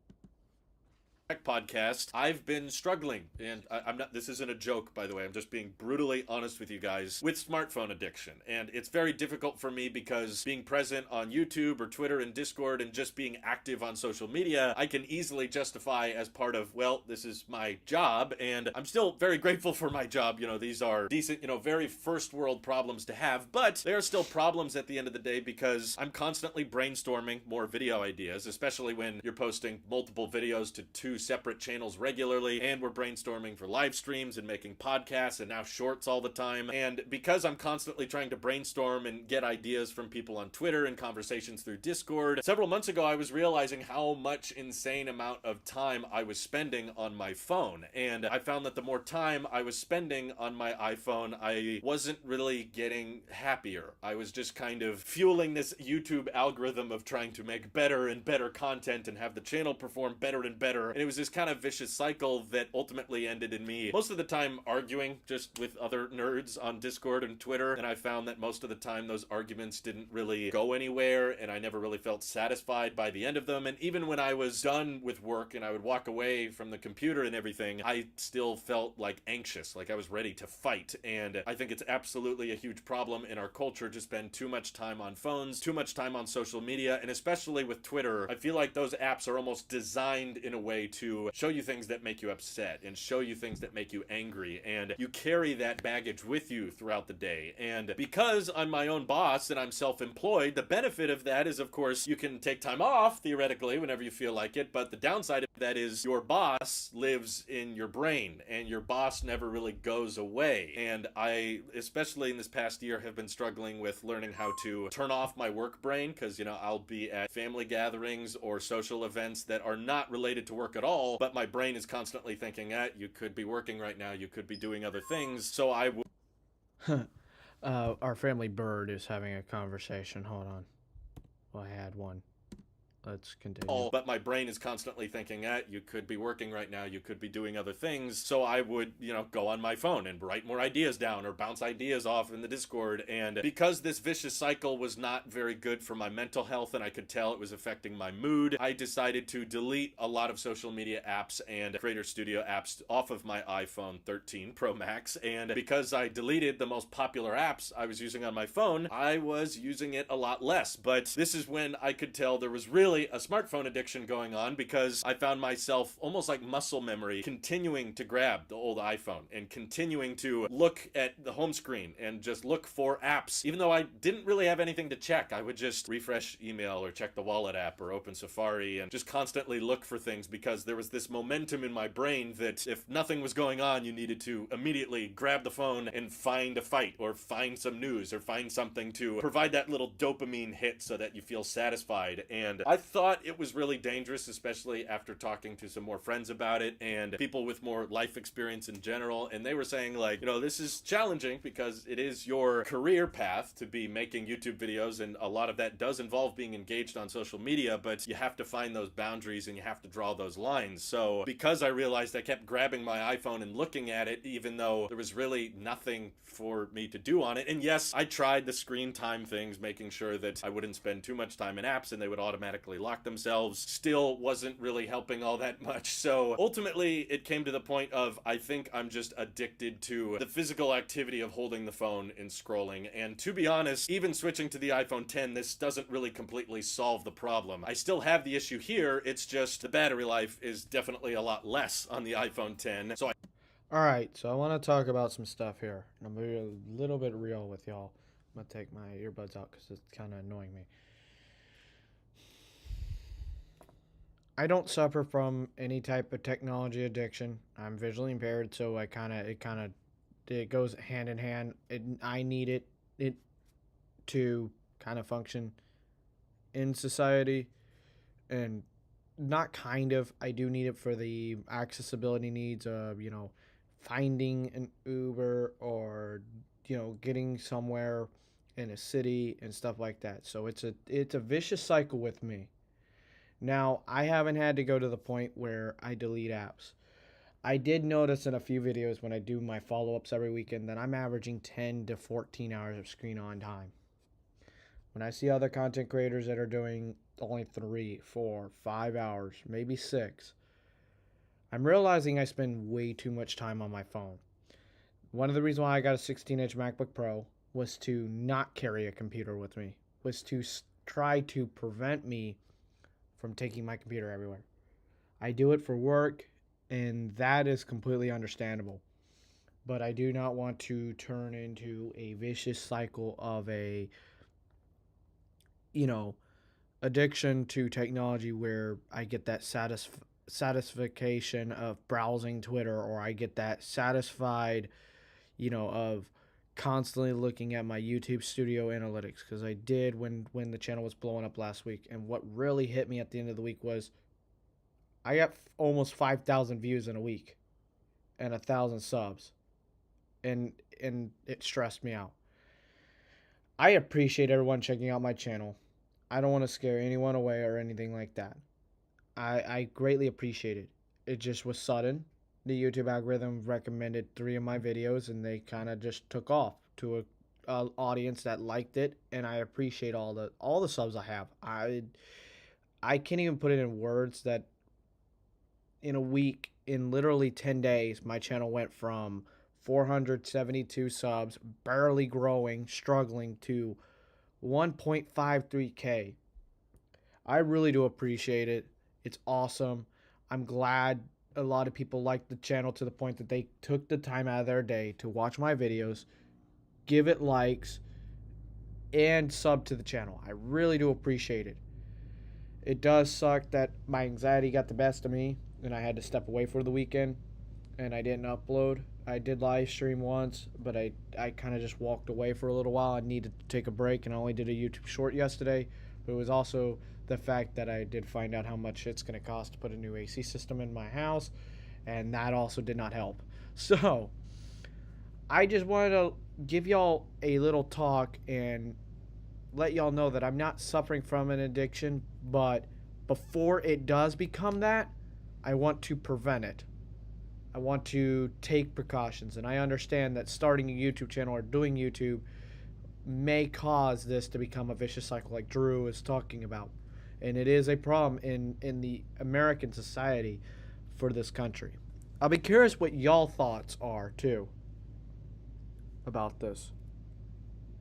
Speaker 6: Podcast, I've been struggling, and I'm not, this isn't a joke, by the way, I'm just being brutally honest with you guys, with smartphone addiction. And it's very difficult for me because being present on YouTube or Twitter and Discord and just being active on social media, I can easily justify as part of, well, this is my job, and I'm still very grateful for my job. You know, these are decent, very first world problems to have, but they are still problems at the end of the day because I'm constantly brainstorming more video ideas, especially when you're posting multiple videos to two separate channels regularly, and we're brainstorming for live streams and making podcasts and now shorts all the time. And because I'm constantly trying to brainstorm and get ideas from people on Twitter and conversations through Discord, several months ago I was realizing how much insane amount of time I was spending on my phone. And I found that the more time I was spending on my iPhone, I wasn't really getting happier. I was just kind of fueling this YouTube algorithm of trying to make better and better content and have the channel perform better and better. And it was this kind of vicious cycle that ultimately ended in me most of the time arguing just with other nerds on Discord and Twitter, and I found that most of the time those arguments didn't really go anywhere, and I never really felt satisfied by the end of them. And even when I was done with work and I would walk away from the computer and everything, I still felt like anxious, like I was ready to fight. And I think it's absolutely a huge problem in our culture to spend too much time on phones, too much time on social media, and especially with Twitter. I feel like those apps are almost designed in a way to show you things that make you upset and show you things that make you angry, and you carry that baggage with you throughout the day. And because I'm my own boss and I'm self-employed, the benefit of that is, of course, you can take time off theoretically whenever you feel like it, but the downside of that is your boss lives in your brain and your boss never really goes away. And I, especially in this past year, have been struggling with learning how to turn off my work brain, because I'll be at family gatherings or social events that are not related to work at all, but my brain is constantly thinking, you could be working right now, you could be doing other things. So I
Speaker 1: Our family bird is having a conversation. Hold on. Well, I had one. Let's continue.
Speaker 6: But my brain is constantly thinking, you could be working right now, you could be doing other things. So I would, go on my phone and write more ideas down or bounce ideas off in the Discord. And because this vicious cycle was not very good for my mental health, and I could tell it was affecting my mood, I decided to delete a lot of social media apps and Creator Studio apps off of my iPhone 13 Pro Max. And because I deleted the most popular apps I was using on my phone, I was using it a lot less. But this is when I could tell there was really a smartphone addiction going on, because I found myself almost like muscle memory continuing to grab the old iPhone and continuing to look at the home screen and just look for apps. Even though I didn't really have anything to check, I would just refresh email or check the wallet app or open Safari and just constantly look for things, because there was this momentum in my brain that if nothing was going on, you needed to immediately grab the phone and find a fight or find some news or find something to provide that little dopamine hit so that you feel satisfied. And I thought it was really dangerous, especially after talking to some more friends about it and people with more life experience in general. And they were saying, like, this is challenging because it is your career path to be making YouTube videos, and a lot of that does involve being engaged on social media, but you have to find those boundaries and you have to draw those lines. So because I realized I kept grabbing my iPhone and looking at it, even though there was really nothing for me to do on it. And yes, I tried the screen time things, making sure that I wouldn't spend too much time in apps and they would automatically automatically lock themselves still wasn't really helping all that much. So ultimately, it came to the point of, I think I'm just addicted to the physical activity of holding the phone and scrolling. And to be honest, even switching to the iPhone 10, this doesn't really completely solve the problem. I still have the issue here, it's just the battery life is definitely a lot less on the iPhone 10. So
Speaker 1: Alright, so I want to talk about some stuff here. I'm going to be a little bit real with y'all. I'm going to take my earbuds out because it's kind of annoying me. I don't suffer from any type of technology addiction. I'm visually impaired, so it goes hand in hand. I need it to kind of function in society, and not kind of. I do need it for the accessibility needs of, finding an Uber or, getting somewhere in a city and stuff like that. So it's a vicious cycle with me. Now, I haven't had to go to the point where I delete apps. I did notice in a few videos when I do my follow-ups every weekend that I'm averaging 10 to 14 hours of screen on time. When I see other content creators that are doing only 3, 4, 5 hours, maybe 6, I'm realizing I spend way too much time on my phone. One of the reasons why I got a 16-inch MacBook Pro was to not carry a computer with me, was to try to prevent me from taking my computer everywhere. I do it for work, and that is completely understandable. But I do not want to turn into a vicious cycle of addiction to technology where I get that satisfaction of browsing Twitter, or I get that satisfied, of constantly looking at my YouTube Studio Analytics, because I did when the channel was blowing up last week. And what really hit me at the end of the week was I got almost 5,000 views in a week and 1,000 subs, and it stressed me out. I appreciate everyone checking out my channel. I don't want to scare anyone away or anything like that. I greatly appreciate it. It just was sudden. The YouTube algorithm recommended 3 of my videos, and they kind of just took off to a audience that liked it, and I appreciate all the subs I have. I can't even put it in words that in a week, in literally 10 days, my channel went from 472 subs, barely growing, struggling, to 1.53K. I really do appreciate it. It's awesome. I'm glad a lot of people liked the channel to the point that they took the time out of their day to watch my videos, give it likes, and sub to the channel. I really do appreciate it. It does suck that my anxiety got the best of me and I had to step away for the weekend and I didn't upload. I did live stream once, but I kind of just walked away for a little while. I needed to take a break, and I only did a YouTube short yesterday. But it was also the fact that I did find out how much it's going to cost to put a new AC system in my house, and that also did not help. So I just wanted to give y'all a little talk and let y'all know that I'm not suffering from an addiction, but before it does become that, I want to prevent it. I want to take precautions, and I understand that starting a YouTube channel or doing YouTube may cause this to become a vicious cycle like Drew is talking about. And it is a problem in the American society for this country. I'll be curious what y'all thoughts are, too, about this.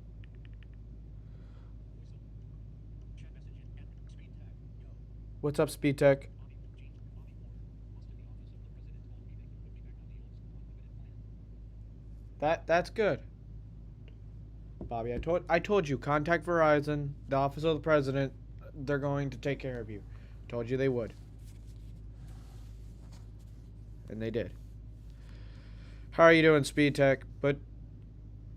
Speaker 2: Chat message in and speed tag. Yo.
Speaker 1: What's up, Speed Tech?
Speaker 2: Bobby from G. Bobby Moore wants to the office of the president told me they can put me back on the old unlimited plan.
Speaker 1: That's good. Bobby, I told you, contact Verizon, the office of the president. They're going to take care of you. Told you they would. And they did. How are you doing, Speed Tech? But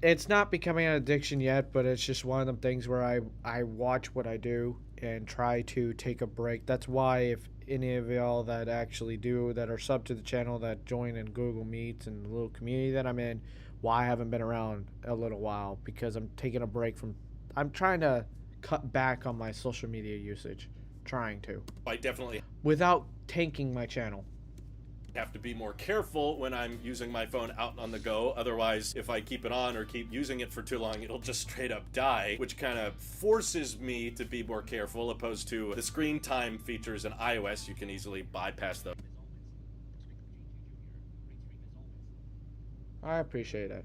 Speaker 1: it's not becoming an addiction yet, but it's just one of them things where I watch what I do and try to take a break. That's why if any of y'all that actually do, that are sub to the channel, that join in Google Meets and the little community that I'm in, why I haven't been around a little while, because I'm taking a break from, I'm trying to cut back on my social media usage. Trying to.
Speaker 6: I definitely
Speaker 1: Without tanking my channel.
Speaker 6: have to be more careful when I'm using my phone out on the go. Otherwise, if I keep it on or keep using it for too long, it'll just straight up die, which kind of forces me to be more careful, opposed to the screen time features in iOS. You can easily bypass those.
Speaker 1: I appreciate it.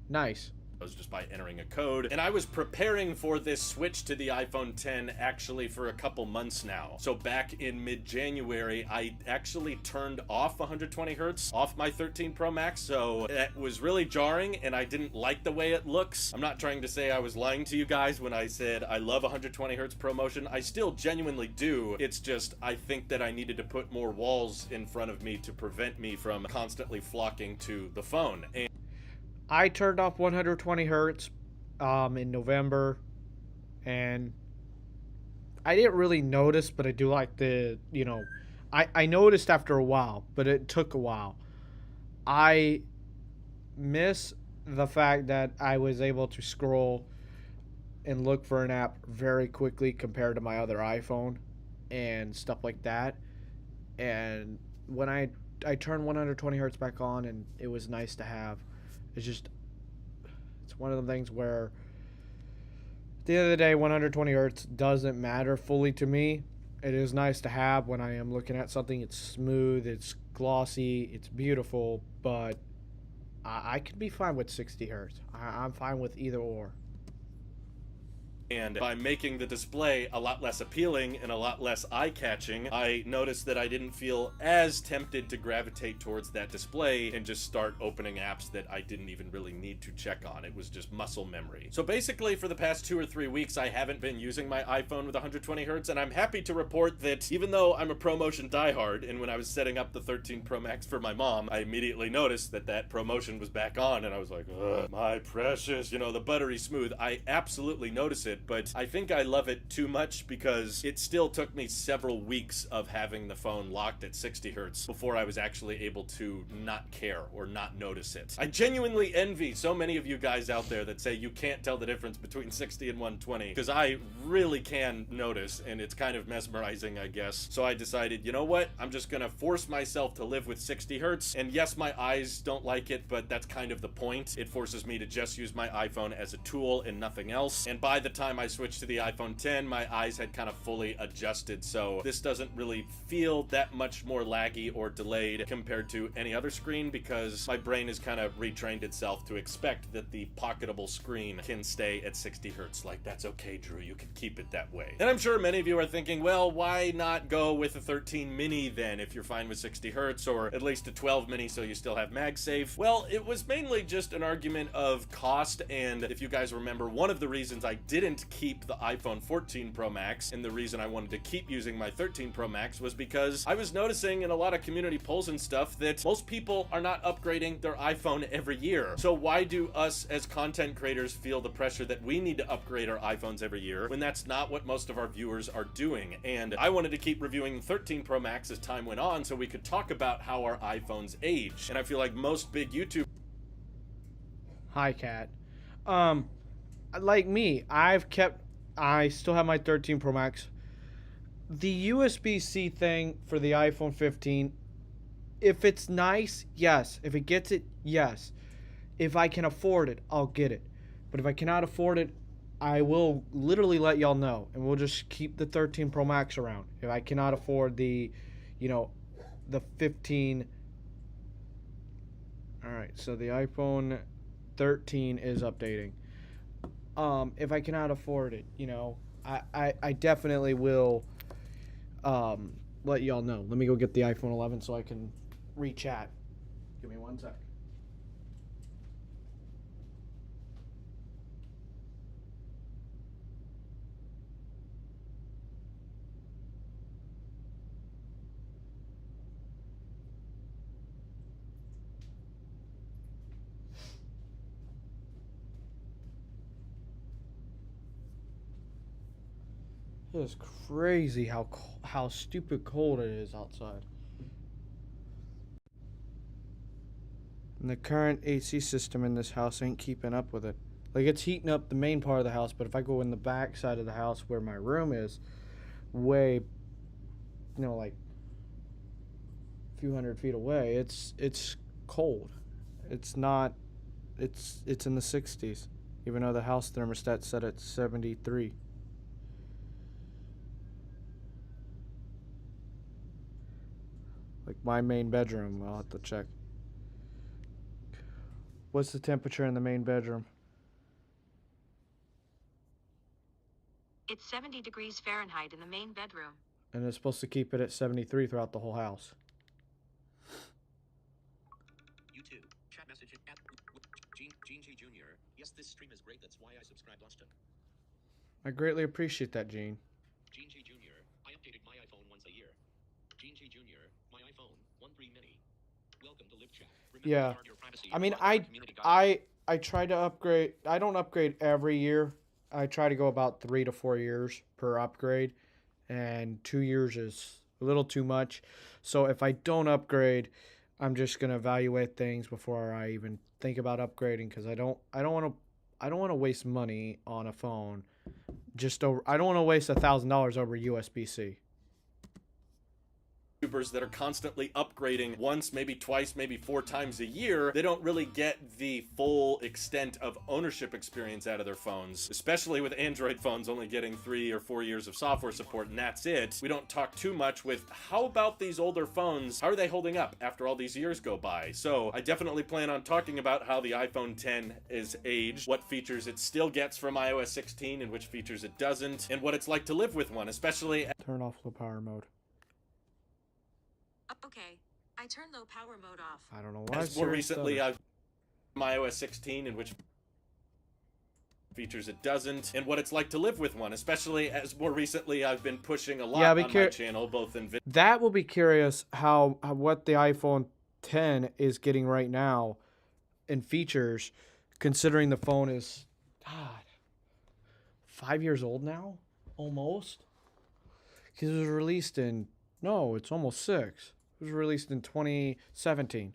Speaker 1: Nice.
Speaker 6: Just by entering a code. And I was preparing for this switch to the iPhone 10 actually for a couple months now. So back in mid-January, I actually turned off 120 hertz off my 13 Pro Max. So that was really jarring and I didn't like the way it looks. I'm not trying to say I was lying to you guys when I said I love 120 hertz ProMotion. I still genuinely do. It's just I think that I needed to put more walls in front of me to prevent me from constantly flocking to the phone. And
Speaker 1: I turned off 120 hertz in November, and I didn't really notice, but I do like the, you know, I noticed after a while, but it took a while. I miss the fact that I was able to scroll and look for an app very quickly compared to my other iPhone and stuff like that. And when I turned 120 hertz back on, and it was nice to have. It's one of the things where at the end of the day, 120 hertz doesn't matter fully to me. It is nice to have when I am looking at something. It's smooth, it's glossy, it's beautiful, but I can be fine with 60 hertz. I'm fine with either or.
Speaker 6: And by making the display a lot less appealing and a lot less eye-catching, I noticed that I didn't feel as tempted to gravitate towards that display and just start opening apps that I didn't even really need to check on. It was just muscle memory. So basically, for the past 2 or 3 weeks, I haven't been using my iPhone with 120 hertz, and I'm happy to report that even though I'm a ProMotion diehard, and when I was setting up the 13 Pro Max for my mom, I immediately noticed that that ProMotion was back on, and I was like, ugh, my precious, you know, the buttery smooth. I absolutely notice it, but I think I love it too much because it still took me several weeks of having the phone locked at 60 hertz before I was actually able to not care or not notice it. I genuinely envy so many of you guys out there that say you can't tell the difference between 60 and 120, because I really can notice, and it's kind of mesmerizing, I guess. So I decided, you know what? I'm just gonna force myself to live with 60 hertz, and yes, my eyes don't like it, but that's kind of the point. It forces me to just use my iPhone as a tool and nothing else, and by the time I switched to the iPhone 10, my eyes had kind of fully adjusted, so this doesn't really feel that much more laggy or delayed compared to any other screen, because my brain has kind of retrained itself to expect that the pocketable screen can stay at 60 hertz. Like, that's okay, Drew, you can keep it that way. And I'm sure many of you are thinking, well, why not go with a 13 mini then if you're fine with 60 hertz, or at least a 12 mini so you still have MagSafe? Well, it was mainly just an argument of cost, and if you guys remember, one of the reasons I didn't keep the iPhone 14 Pro Max, and the reason I wanted to keep using my 13 Pro Max, was because I was noticing in a lot of community polls and stuff that most people are not upgrading their iPhone every year. So why do us as content creators feel the pressure that we need to upgrade our iPhones every year when that's not what most of our viewers are doing? And I wanted to keep reviewing the 13 Pro Max as time went on so we could talk about how our iPhones age. And I feel like most big YouTube...
Speaker 1: Hi, Kat. Like me, I still have my 13 Pro Max. The USB-C thing for the iPhone 15, if it's nice, yes. If it gets it, yes. If I can afford it, I'll get it. But if I cannot afford it, I will literally let y'all know, and we'll just keep the 13 Pro Max around. If I cannot afford the, you know, the 15. All right, so the iPhone 13 is updating. If I cannot afford it, you know, I definitely will let y'all know. Let me go get the iPhone 11 so I can re-chat. Give me 1 sec. It is crazy how stupid cold it is outside. And the current AC system in this house ain't keeping up with it. Like, it's heating up the main part of the house, but if I go in the back side of the house where my room is, way, you know, like few hundred feet away. It's cold. It's not. It's in the 60s, even though the house thermostat set at 73. Like my main bedroom, I'll have to check. What's the temperature in the main bedroom?
Speaker 7: It's 70 degrees Fahrenheit in the main bedroom.
Speaker 1: And it's supposed to keep it at 73 throughout the whole house.
Speaker 2: YouTube. Chat message at Gene G Jr. Yes, this stream is great. That's why I subscribed, Austin.
Speaker 1: I greatly appreciate that, Gene.
Speaker 2: Gene G Jr. I updated my iPhone once a year. Gene G Jr. My iPhone 13 mini. Welcome to Live Chat. Remember
Speaker 1: Yeah.
Speaker 2: to guard your privacy
Speaker 1: I
Speaker 2: and
Speaker 1: mean,
Speaker 2: follow our community guidelines.
Speaker 1: I try to upgrade. I don't upgrade every year. I try to go about 3 to 4 years per upgrade, and 2 years is a little too much. So if I don't upgrade, I'm just gonna evaluate things before I even think about upgrading, because I don't want to waste money on a phone. I don't want to waste $1,000 over USB-C.
Speaker 6: YouTubers that are constantly upgrading once, maybe twice, maybe 4 times a year, they don't really get the full extent of ownership experience out of their phones, especially with Android phones only getting 3 or 4 years of software support, and that's it. We don't talk too much with how about these older phones? How are they holding up after all these years go by? So I definitely plan on talking about how the iPhone 10 is aged, what features it still gets from iOS 16 and which features it doesn't, and what it's like to live with one, especially
Speaker 1: Turn off low power mode.
Speaker 7: Okay, I turned low power mode off.
Speaker 1: I don't know why.
Speaker 6: as more
Speaker 1: Siri
Speaker 6: recently
Speaker 1: stutters.
Speaker 6: I've iOS 16 and which features it doesn't, and what it's like to live with one, especially as more recently I've been pushing a lot
Speaker 1: Yeah,
Speaker 6: on
Speaker 1: be
Speaker 6: my channel, both in
Speaker 1: That will be curious how what the iPhone 10 is getting right now in features, considering the phone is, God, 5 years old now, almost. Because it was released in, no, it's almost 6. It was released in 2017.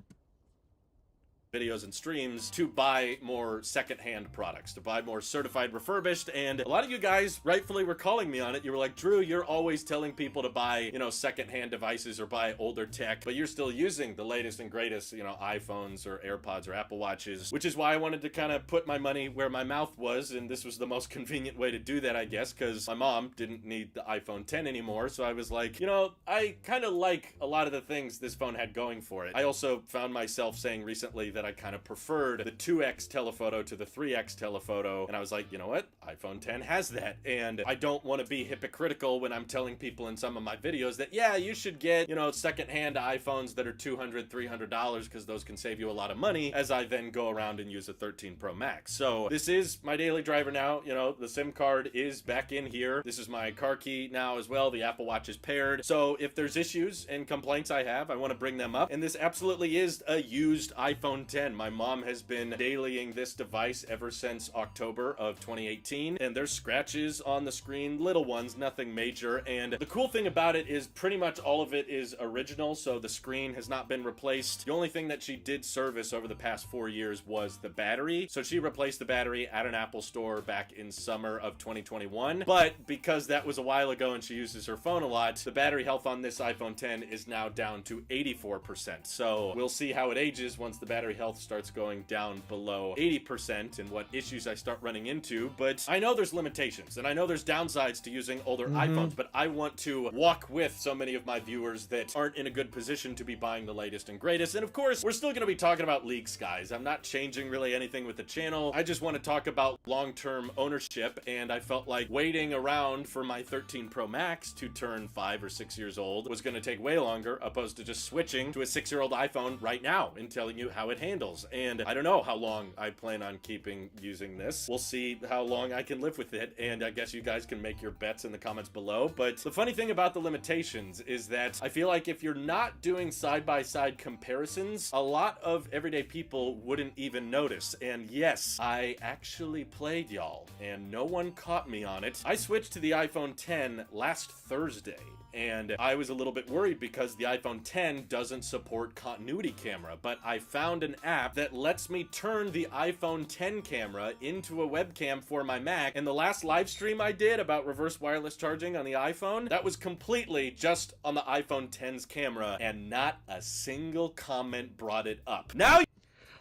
Speaker 6: videos and streams to buy more secondhand products, to buy more certified refurbished, and a lot of you guys rightfully were calling me on it. You were like, Drew, you're always telling people to buy, you know, secondhand devices or buy older tech, but you're still using the latest and greatest, you know, iPhones or AirPods or Apple Watches, which is why I wanted to kind of put my money where my mouth was, and this was the most convenient way to do that, I guess, because my mom didn't need the iPhone 10 anymore, so I was like, you know, I kind of like a lot of the things this phone had going for it. I also found myself saying recently that I kind of preferred the 2x telephoto to the 3x telephoto, and I was like, you know what, iPhone 10 has that, and I don't want to be hypocritical when I'm telling people in some of my videos that, yeah, you should get, you know, secondhand iPhones that are $200, $300 because those can save you a lot of money, as I then go around and use a 13 Pro Max. So this is my daily driver now. You know, the SIM card is back in here. This is my car key now as well. The Apple Watch is paired. So if there's issues and complaints I have, I want to bring them up, and this absolutely is a used iPhone 10. My mom has been dailying this device ever since October of 2018, and there's scratches on the screen, little ones, nothing major, and the cool thing about it is pretty much all of it is original, so the screen has not been replaced. The only thing that she did service over the past 4 years was the battery, so she replaced the battery at an Apple store back in summer of 2021, but because that was a while ago and she uses her phone a lot, the battery health on this iPhone 10 is now down to 84%, so we'll see how it ages once the battery health starts going down below 80% and what issues I start running into. But I know there's limitations and I know there's downsides to using older iPhones, but I want to walk with so many of my viewers that aren't in a good position to be buying the latest and greatest. And of course, we're still going to be talking about leaks, guys. I'm not changing really anything with the channel. I just want to talk about long-term ownership, and I felt like waiting around for my 13 Pro Max to turn 5 or 6 years old was going to take way longer, opposed to just switching to a 6-year-old iPhone right now and telling you how it handles. And I don't know how long I plan on keeping using this. We'll see how long I can live with it, and I guess you guys can make your bets in the comments below. But the funny thing about the limitations is that I feel like if you're not doing side-by-side comparisons, a lot of everyday people wouldn't even notice. And yes, I actually played, y'all, and no one caught me on it. I switched to the iPhone 10 last Thursday, and I was a little bit worried because the iPhone 10 doesn't support continuity camera, but I found an app that lets me turn the iPhone 10 camera into a webcam for my Mac, and the last live stream I did about reverse wireless charging on the iPhone, that was completely just on the iPhone 10's camera, and not a single comment brought it up. Now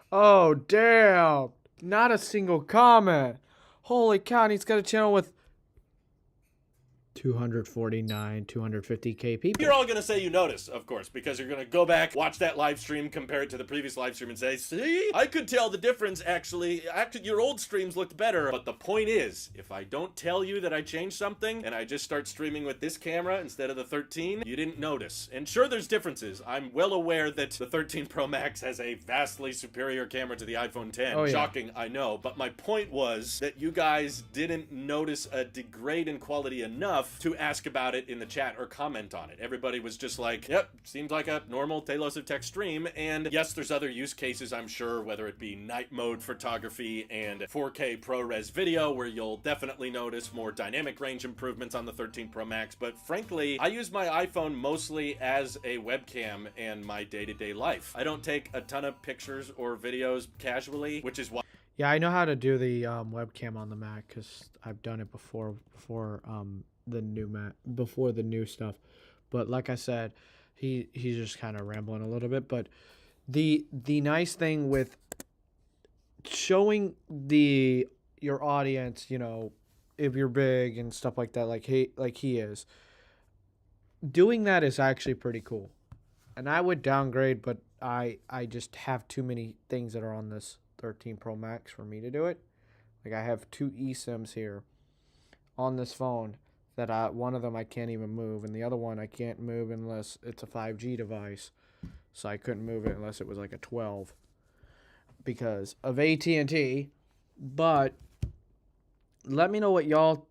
Speaker 1: Oh, damn. Not a single comment. Holy cow, and he's got a channel with 249, 250K people.
Speaker 6: you're all gonna say you notice, of course, because you're gonna go back, watch that live stream, compare it to the previous live stream, and say, see, I could tell the difference, actually, your old streams looked better. But the point is, if I don't tell you that I changed something, and I just start streaming with this camera instead of the 13, you didn't notice. And sure, there's differences. I'm well aware that the 13 Pro Max has a vastly superior camera to the iPhone 10.
Speaker 1: Oh, yeah.
Speaker 6: Shocking, I know, but my point was that you guys didn't notice a degrade in quality enough to ask about it in the chat or comment on it. Everybody was just like, yep, seems like a normal Talos of Tech stream. And yes, there's other use cases, I'm sure, whether it be night mode photography and 4K ProRes video, where you'll definitely notice more dynamic range improvements on the 13 Pro Max. But frankly, I use my iPhone mostly as a webcam in my day-to-day life. I don't take a ton of pictures or videos casually, which is why
Speaker 1: Yeah, I know how to do the webcam on the Mac because I've done it before the new Mac, before the new stuff. But like I said, he's just kind of rambling a little bit. But the nice thing with showing your audience, you know, if you're big and stuff like that, like he is, doing that is actually pretty cool. And I would downgrade, but I just have too many things that are on this 13 Pro Max for me to do it. Like I have 2 eSIMs here on this phone that one of them I can't even move, and the other one I can't move unless it's a 5G device. So I couldn't move it unless it was like a 12 because of AT&T. But let me know what y'all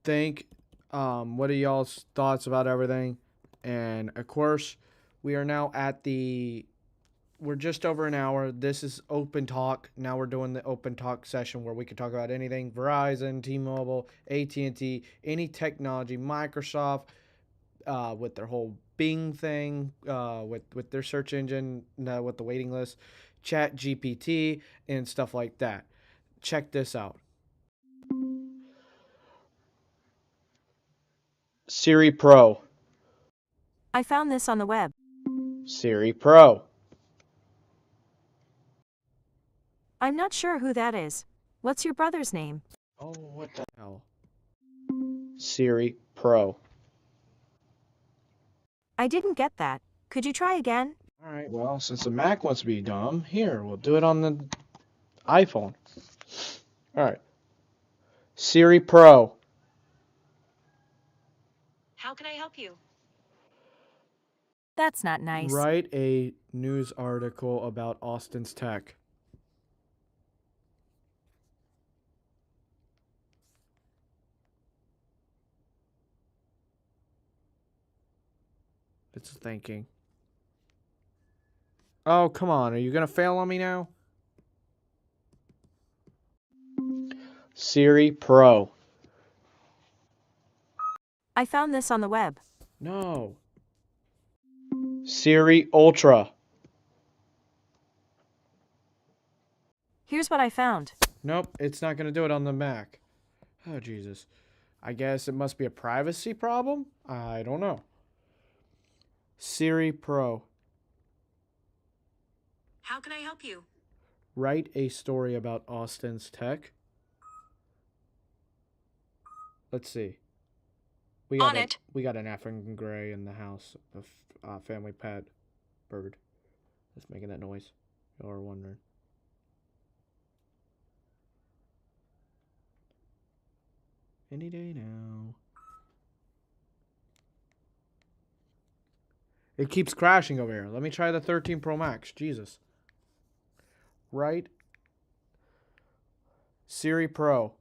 Speaker 1: think. What are y'all's thoughts about everything? And of course, we are now at we're just over an hour. This is open talk. Now we're doing the open talk session where we can talk about anything. Verizon, T-Mobile, AT&T, any technology, Microsoft, with their whole Bing thing, with their search engine, with the waiting list, Chat GPT, and stuff like that. Check this out. Siri Pro.
Speaker 8: I found this on the web.
Speaker 1: Siri Pro.
Speaker 8: I'm not sure who that is. What's your brother's name?
Speaker 1: Oh, what the hell? Siri Pro.
Speaker 8: I didn't get that. Could you try again?
Speaker 1: All right, well, since the Mac wants to be dumb, here, we'll do it on the iPhone. All right. Siri Pro.
Speaker 7: How can I help you?
Speaker 8: That's not nice.
Speaker 1: Write a news article about Austin's tech. It's thinking. Oh, come on. Are you going to fail on me now? Siri Pro.
Speaker 8: I found this on the web.
Speaker 1: No. Siri Ultra.
Speaker 8: Here's what I found.
Speaker 1: Nope, it's not going to do it on the Mac. Oh, Jesus. I guess it must be a privacy problem? I don't know. Siri Pro.
Speaker 7: How can I help you?
Speaker 1: Write a story about Austin's tech. Let's see. We got
Speaker 7: On it.
Speaker 1: We got an African gray in the house, a family pet bird that's making that noise. Y'all are wondering. Any day now. It keeps crashing over here. Let me try the 13 Pro Max. Jesus. Right. Siri Pro.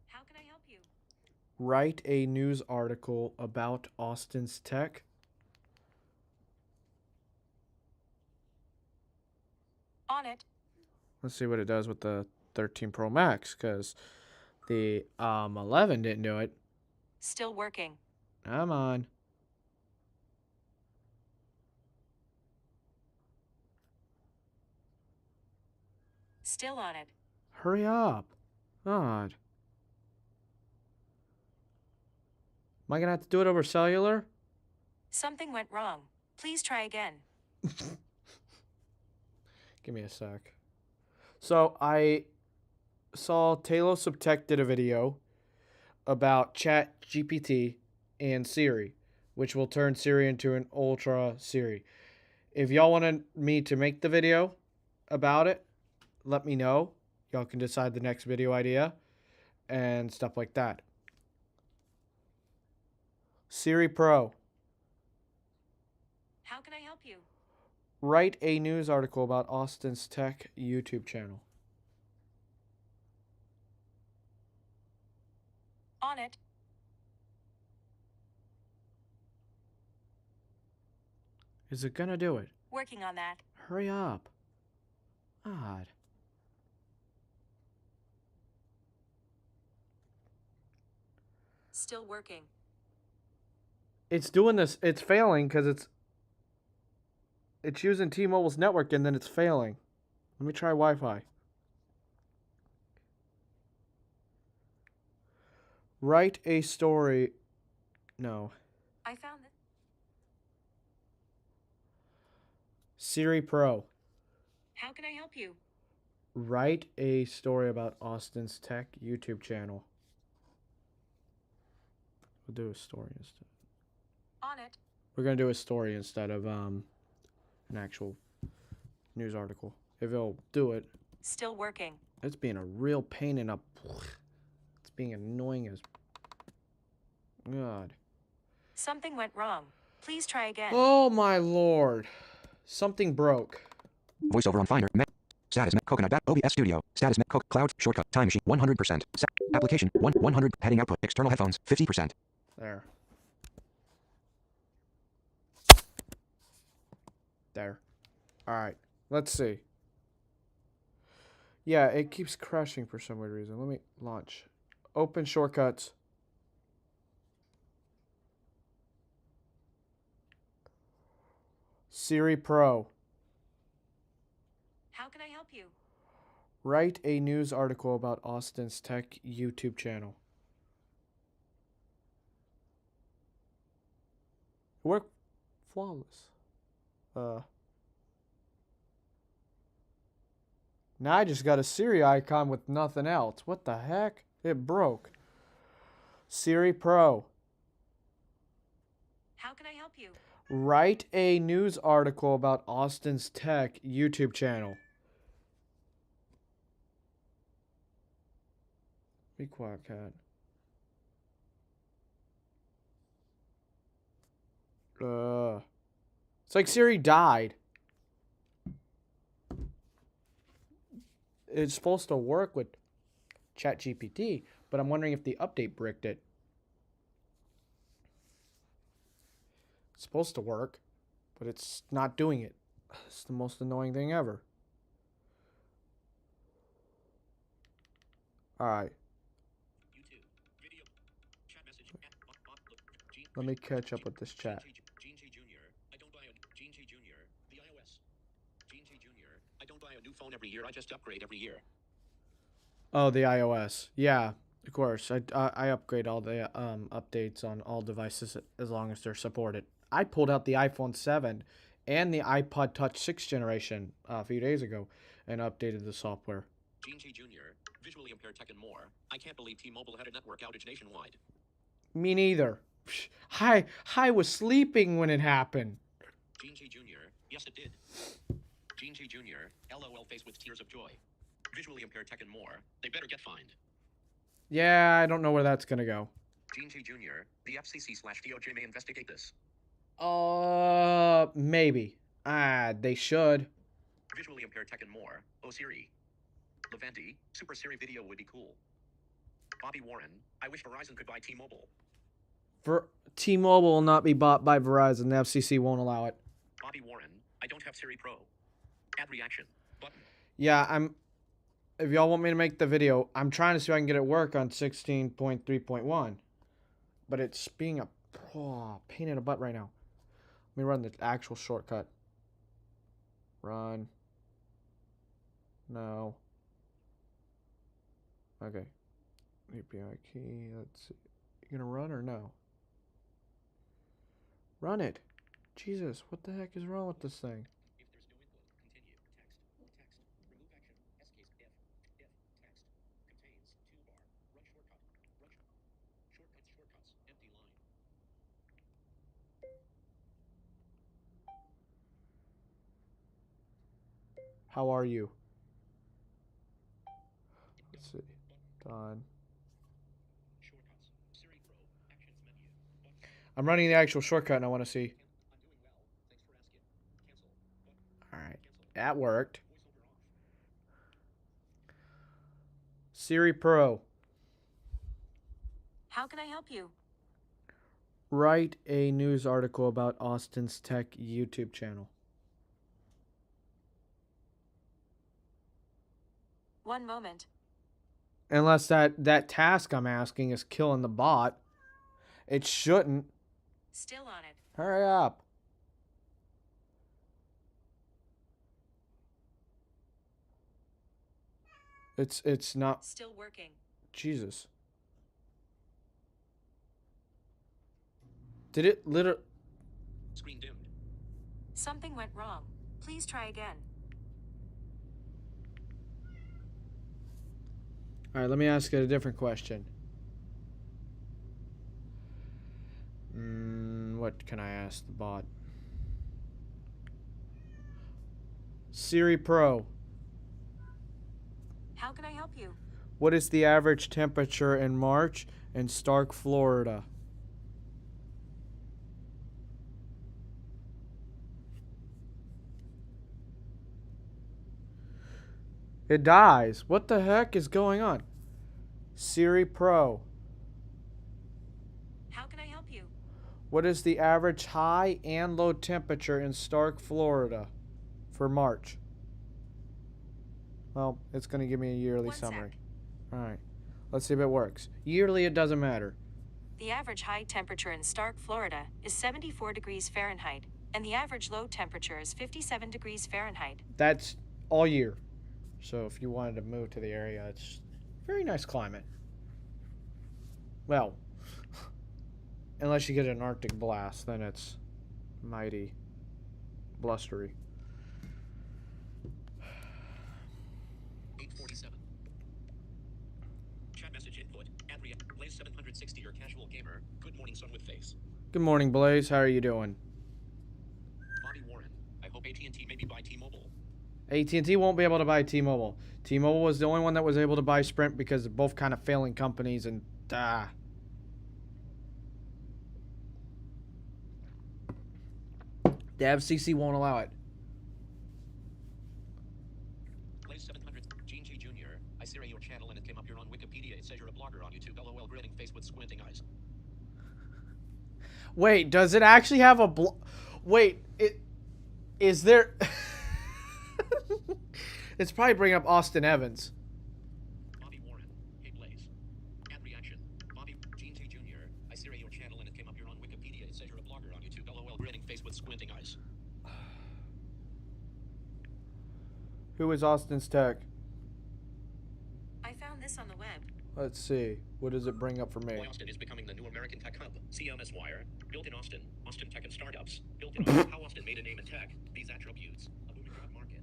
Speaker 7: How can I help you?
Speaker 1: Write a news article about Austin's tech.
Speaker 7: On it.
Speaker 1: Let's see what it does with the 13 Pro Max, because the 11 didn't do it.
Speaker 8: Still working.
Speaker 1: Come on.
Speaker 8: Still on it.
Speaker 1: Hurry up. God. Am I gonna have to do it over cellular?
Speaker 8: Something went wrong. Please try again.
Speaker 1: Give me a sec. So I saw Taylor Subtech did a video about Chat GPT and Siri, which will turn Siri into an Ultra Siri. If y'all wanted me to make the video about it, let me know. Y'all can decide the next video idea and stuff like that. Siri Pro.
Speaker 8: How can I help you?
Speaker 1: Write a news article about Austin's Tech YouTube channel.
Speaker 8: On it.
Speaker 1: Is it gonna do it?
Speaker 8: Working on that.
Speaker 1: Hurry up. God.
Speaker 8: Still working.
Speaker 1: It's doing this. It's failing because it's using T-Mobile's network and then it's failing. Let me try Wi-Fi. Write a story. No.
Speaker 8: I found it.
Speaker 1: Siri Pro.
Speaker 8: How can I help you?
Speaker 1: Write a story about Austin's Tech YouTube channel. We'll do a story instead.
Speaker 8: On it.
Speaker 1: We're gonna do a story instead of an actual news article. If it'll do it.
Speaker 8: Still working.
Speaker 1: It's being a real pain in a. It's being annoying as. God.
Speaker 8: Something went wrong. Please try again.
Speaker 1: Oh my lord. Something broke.
Speaker 4: Voiceover on Finder. Status. Coconut. OBS Studio. Status. Cloud. Shortcut. Time machine. 100%. Application. 100. Heading output. External headphones. 50%.
Speaker 1: There. There. Alright. Let's see. Yeah, it keeps crashing for some weird reason. Let me launch. Open shortcuts. Siri Pro.
Speaker 8: How can I help you?
Speaker 1: Write a news article about Austin's Tech YouTube channel. Work flawless. Now I just got a Siri icon with nothing else. What the heck? It broke. Siri Pro.
Speaker 8: How can I help you?
Speaker 1: Write a news article about Austin's Tech YouTube channel. Be quiet, cat. It's like Siri died. It's supposed to work with ChatGPT, but I'm wondering if the update bricked it. It's supposed to work, but it's not doing it. It's the most annoying thing ever. Alright.
Speaker 2: YouTube. Video. Chat message.
Speaker 1: Let me catch up with this chat.
Speaker 2: Gene T Jr. I don't buy a Gene T Jr. The iOS. Gene T Jr. I don't buy a new phone every year. I just upgrade every year.
Speaker 1: Oh, the iOS. Yeah, of course. I upgrade all the updates on all devices as long as they're supported. I pulled out the iPhone 7 and the iPod Touch 6th generation a few days ago and updated the software.
Speaker 2: Gene T Jr. Visually impaired tech and more. I can't believe T-Mobile had a network outage nationwide.
Speaker 1: Me neither. I was sleeping when it happened.
Speaker 2: Gene T Jr. Yes, it did. Gene T Jr. LOL face with tears of joy. Visually impaired tech and more. They better get fined.
Speaker 1: Yeah, I don't know where that's gonna go.
Speaker 2: Gene T Jr. The FCC/DOJ may investigate this.
Speaker 1: Maybe. They should.
Speaker 2: Visually impaired tech and more. Oh Siri. Leventi, Super Siri video would be cool. Bobby Warren, I wish Verizon could buy T-Mobile.
Speaker 1: T-Mobile will not be bought by Verizon. The FCC won't allow it.
Speaker 2: Bobby Warren, I don't have Siri Pro. Add reaction. Button.
Speaker 1: Yeah, if y'all want me to make the video, I'm trying to see if I can get it work on 16.3.1. but it's being a pain in the butt right now. Let me run the actual shortcut. Run. No. Okay. API key. Let's see. You gonna run or no? Run it. Jesus, what the heck is wrong with this thing?
Speaker 2: If there's no input, continue. Text. Remove action. S case if. Text. Contains toolbar. Run shortcut. Shortcuts. Empty line.
Speaker 1: How are you? Let's see. Done.
Speaker 2: Shortcuts. Siri Pro. Actions menu. Button.
Speaker 1: I'm running the actual shortcut and I want to see.
Speaker 2: I'm doing well. Thanks for asking. Cancel. Button.
Speaker 1: Alright.
Speaker 2: Cancel.
Speaker 1: That worked.
Speaker 2: Voiceover off.
Speaker 1: Siri Pro.
Speaker 8: How can I help you?
Speaker 1: Write a news article about Austin's Tech YouTube channel.
Speaker 8: One moment.
Speaker 1: Unless that task I'm asking is killing the bot. It shouldn't.
Speaker 8: Still on it.
Speaker 1: Hurry up. It's not.
Speaker 8: Still working.
Speaker 1: Jesus. Did it literally?
Speaker 2: Screen dimmed.
Speaker 8: Something went wrong. Please try again.
Speaker 1: Alright, let me ask it a different question. What can I ask the bot? Siri Pro.
Speaker 8: How can I help you?
Speaker 1: What is the average temperature in March in Stark, Florida? It dies. What the heck is going on? Siri Pro.
Speaker 8: How can I help you?
Speaker 1: What is the average high and low temperature in Stark, Florida for March? Well, it's going to give me a yearly
Speaker 8: One
Speaker 1: summary.
Speaker 8: sec.
Speaker 1: All right. Let's see if it works. Yearly, it doesn't matter.
Speaker 8: The average high temperature in Stark, Florida is 74 degrees Fahrenheit, and the average low temperature is 57 degrees Fahrenheit.
Speaker 1: That's all year. So if you wanted to move to the area, it's very nice climate. Well, unless you get an Arctic blast, then it's mighty blustery.
Speaker 2: 8:47. Chat message input. Adria. Blaze 760 your casual gamer. Good morning, son with face.
Speaker 1: Good morning, Blaze. How are you doing?
Speaker 2: Bobby Warren. I hope AT&T maybe buy T-Mobile.
Speaker 1: AT&T won't be able to buy T-Mobile. T-Mobile was the only one that was able to buy Sprint because they're both kind of failing companies and the FCC won't allow it.
Speaker 2: Blaze 700. Gene G Jr. I Siri your channel and it came up you're on Wikipedia. It says you're a blogger on YouTube. LOL grinning face with squinting eyes.
Speaker 1: Wait, does it actually have a Wait, is there... It's probably bringing up Austin Evans.
Speaker 2: Bobby Warren. Hey Blaze. Ad reaction. Bobby Gene G Jr. I Siri your channel and it came up you're on Wikipedia. It says you're a blogger on YouTube. LOL grinning face with squinting eyes.
Speaker 1: Who is Austin's Tech?
Speaker 8: I found this on the web.
Speaker 1: Let's see. What does it bring up for me?
Speaker 2: Why Austin is becoming the new American tech hub. CMS Wire. Built in Austin. Austin Tech and Startups. Built in Austin. How Austin made a name in tech. These attributes. A booming job market.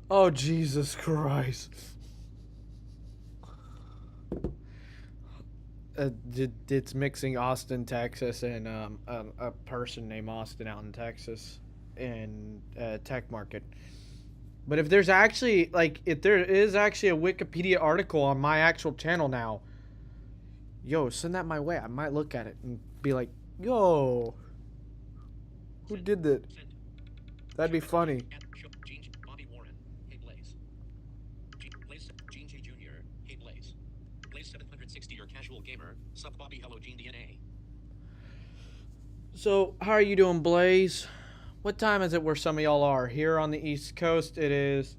Speaker 1: Oh, Jesus Christ. It's mixing Austin, Texas, and a person named Austin out in Texas in tech market. But if there's actually, like, if there is actually a Wikipedia article on my actual channel now, yo, send that my way. I might look at it and be like, yo, who did that? That'd be funny.
Speaker 2: Bobby Warren. Hey Blaze. Blaze Gene G Jr. Hey Blaze. Blaze 760 your casual gamer. Sup Bobby hello Gene DNA.
Speaker 1: So, how are you doing, Blaze? What time is it where some of y'all are? Here on the East Coast, it is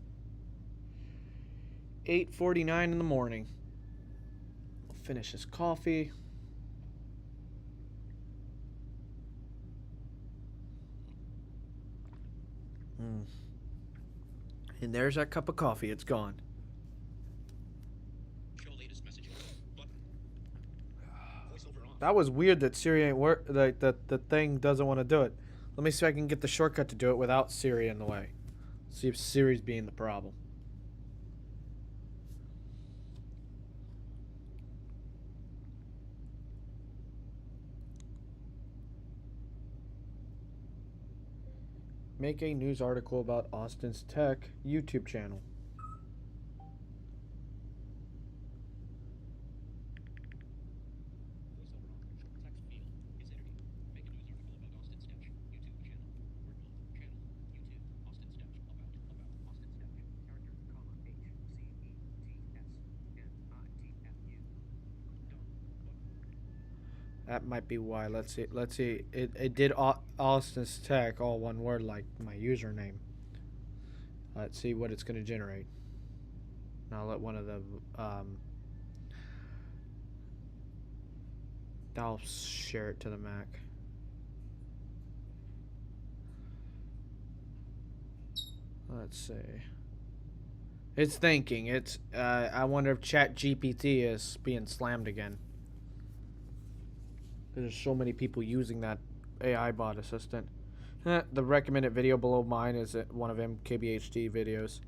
Speaker 1: 8:49 in the morning. I'll finish this coffee. And there's that cup of coffee. It's gone.
Speaker 2: Show latest messages. Button. Voiceover off.
Speaker 1: That was weird that Siri ain't work. Like that the thing doesn't want to do it. Let me see if I can get the shortcut to do it without Siri in the way. See if Siri's being the problem. Make a news article about Austin's Tech YouTube channel.
Speaker 2: Voiceover off. Text field. Is interview. Make a news article about Austin Sketch. YouTube channel. Word mode. Channel. YouTube. Austin Sketch. About. Austin Sketch. Character, comma, H, C, E, T, S, N, I, T, F, U. Done. Button.
Speaker 1: That might be why. Let's see. Let's see. It did Austin's Tech, all one word, like my username. Let's see what it's going to generate. Now let one of the I'll share it to the Mac. Let's see. It's thinking. It's I wonder if ChatGPT is being slammed again. There's so many people using that AI bot assistant. The recommended video below mine is one of MKBHD videos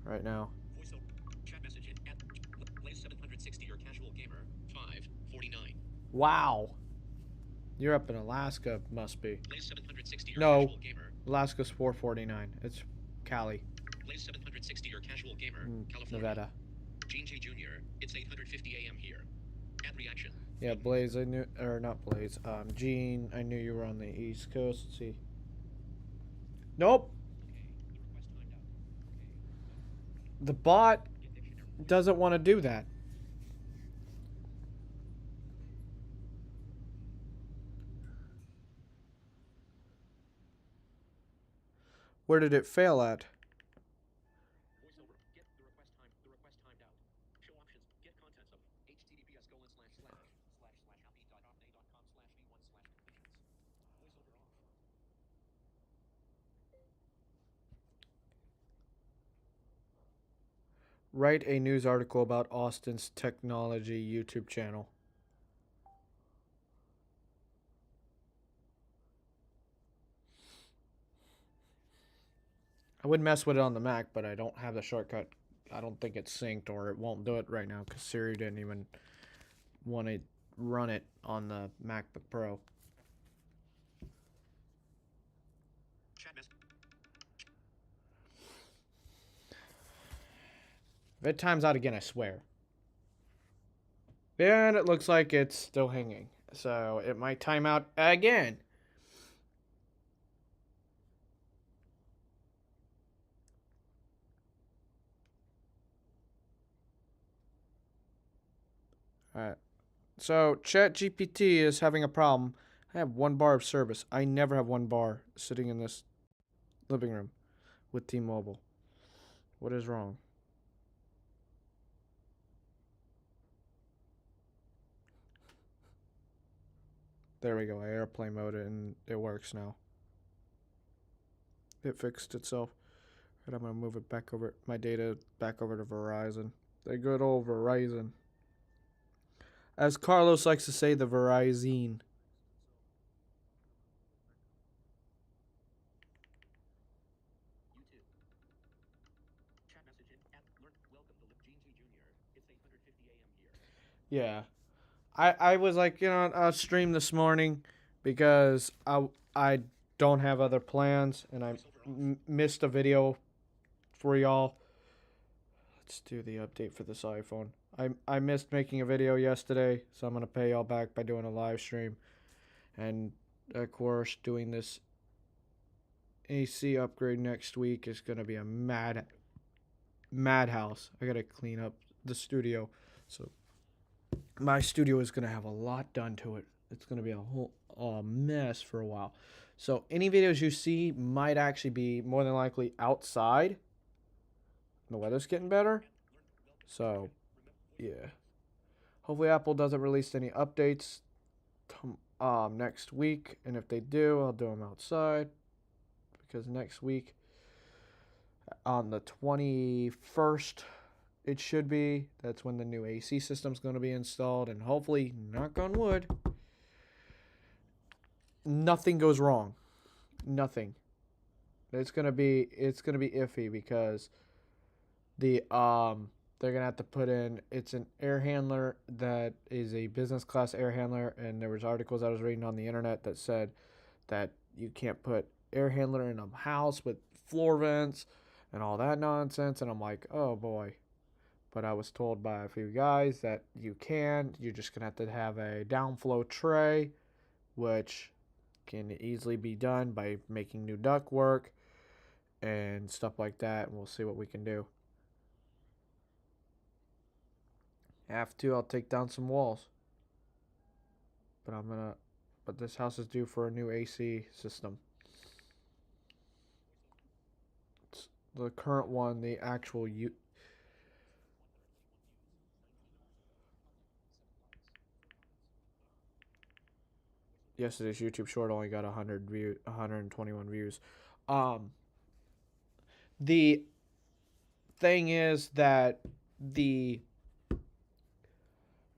Speaker 1: right now.
Speaker 2: Voiceover. Chat message in at Blaze 760 or casual gamer 549.
Speaker 1: Wow. You're up in Alaska, must be.
Speaker 2: Blaze 760 or
Speaker 1: No.
Speaker 2: casual gamer.
Speaker 1: Alaska's 449. It's Cali,
Speaker 2: Blaze 760 or casual gamer California.
Speaker 1: Nevada.
Speaker 2: Gene J Jr. It's 8:50 a.m. here. Add reaction.
Speaker 1: Yeah, Blaze, I knew, or not Blaze, Gene, I knew you were on the East Coast. Let's see. Nope.
Speaker 2: Okay. The request timed out. Okay.
Speaker 1: The bot
Speaker 2: Get dictionary.
Speaker 1: doesn't want to do that. Where did it fail at?
Speaker 2: Voiceover. Get the request timed out. Show options. Get contents of https://happy.opnay.com/v1/completions. Voiceover off.
Speaker 1: Write a news article about Austin's technology YouTube channel. I would mess with it on the Mac, but I don't have the shortcut. I don't think it's synced, or it won't do it right now because Siri didn't even want to run it on the MacBook Pro.
Speaker 2: Chat message.
Speaker 1: If it times out again, I swear. And it looks like it's still hanging. So it might time out again. Alright. So ChatGPT is having a problem. I have 1 bar of service. I never have 1 bar sitting in this living room with T-Mobile. What is wrong? There we go. I airplane mode it and it works now. It fixed itself. And I'm gonna move it back over my data back over to Verizon. The good old Verizon. As Carlos likes to say, the Verizon.
Speaker 2: YouTube. Chat message in at learn. Welcome to Gene J Jr. It's 8:50 a.m. here.
Speaker 1: Yeah. I was like, you know, I'll stream this morning because I don't have other plans and I missed a video for y'all. Let's do the update for this iPhone. I missed making a video yesterday, so I'm going to pay y'all back by doing a live stream. And, of course, doing this AC upgrade next week is going to be a madhouse. I got to clean up the studio. So my studio is going to have a lot done to it. It's going to be a whole mess for a while. So any videos you see might actually be more than likely outside. The weather's getting better. So, yeah. Hopefully Apple doesn't release any updates next week. And if they do, I'll do them outside. Because next week, on the 21st. It should be. That's when the new AC system's going to be installed, and hopefully, knock on wood, nothing goes wrong. Nothing. It's gonna be iffy because they're gonna have to put in, it's an air handler that is a business class air handler, and there was articles I was reading on the internet that said that you can't put air handler in a house with floor vents and all that nonsense, and I'm like, oh boy. But I was told by a few guys that you can. You're just gonna have a downflow tray, which can easily be done by making new ductwork and stuff like that, and we'll see what we can do. Have to, I'll take down some walls. But this house is due for a new AC system. It's the current one, the actual yesterday's YouTube short only got 121 views. The thing is that the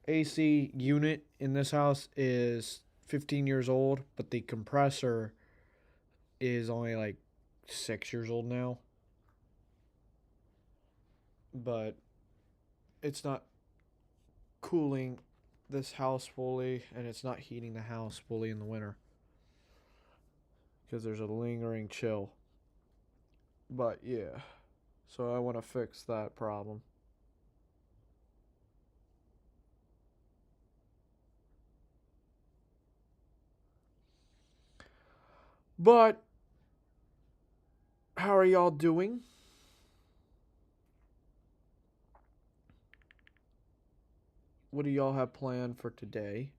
Speaker 1: AC unit in this house is 15 years old, but the compressor is only like 6 years old now. But it's not cooling this house fully, and it's not heating the house fully in the winter because there's a lingering chill. But yeah, so I want to fix that problem. But how are y'all doing? What do y'all have planned for today?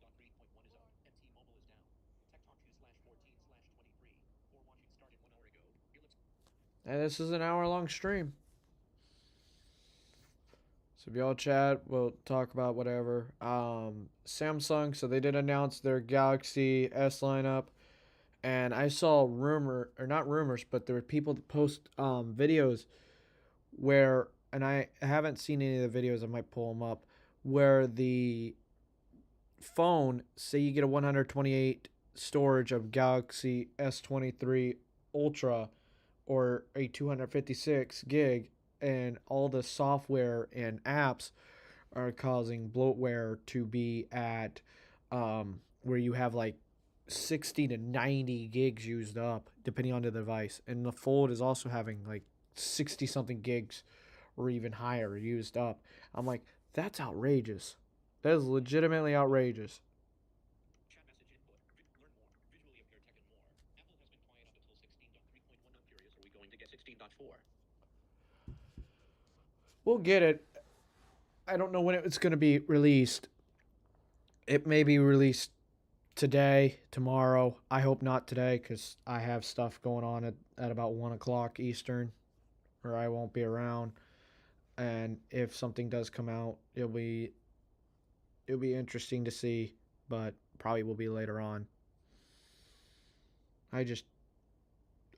Speaker 1: And this is an hour-long stream. So if y'all chat, we'll talk about whatever. Samsung, so they did announce their Galaxy S lineup. And I saw not rumors, but there were people that post videos where, and I haven't seen any of the videos, I might pull them up, where the phone, say you get a 128 storage of Galaxy S23 Ultra or a 256 gig, and all the software and apps are causing bloatware to be at where you have like 60 to 90 gigs used up depending on the device, and the Fold is also having like 60 something gigs or even higher used up. I'm like, that's outrageous. That is legitimately outrageous.
Speaker 2: Chat message input. Learn more. Visually impaired tech and more. Apple has been quiet up until 16.3.1. I'm curious, are we going to get 16.4?
Speaker 1: We'll get it. I don't know when it's going to be released. It may be released today, tomorrow. I hope not today because I have stuff going on at about 1 o'clock Eastern, or I won't be around. And if something does come out, it'll be interesting to see, but probably will be later on. I just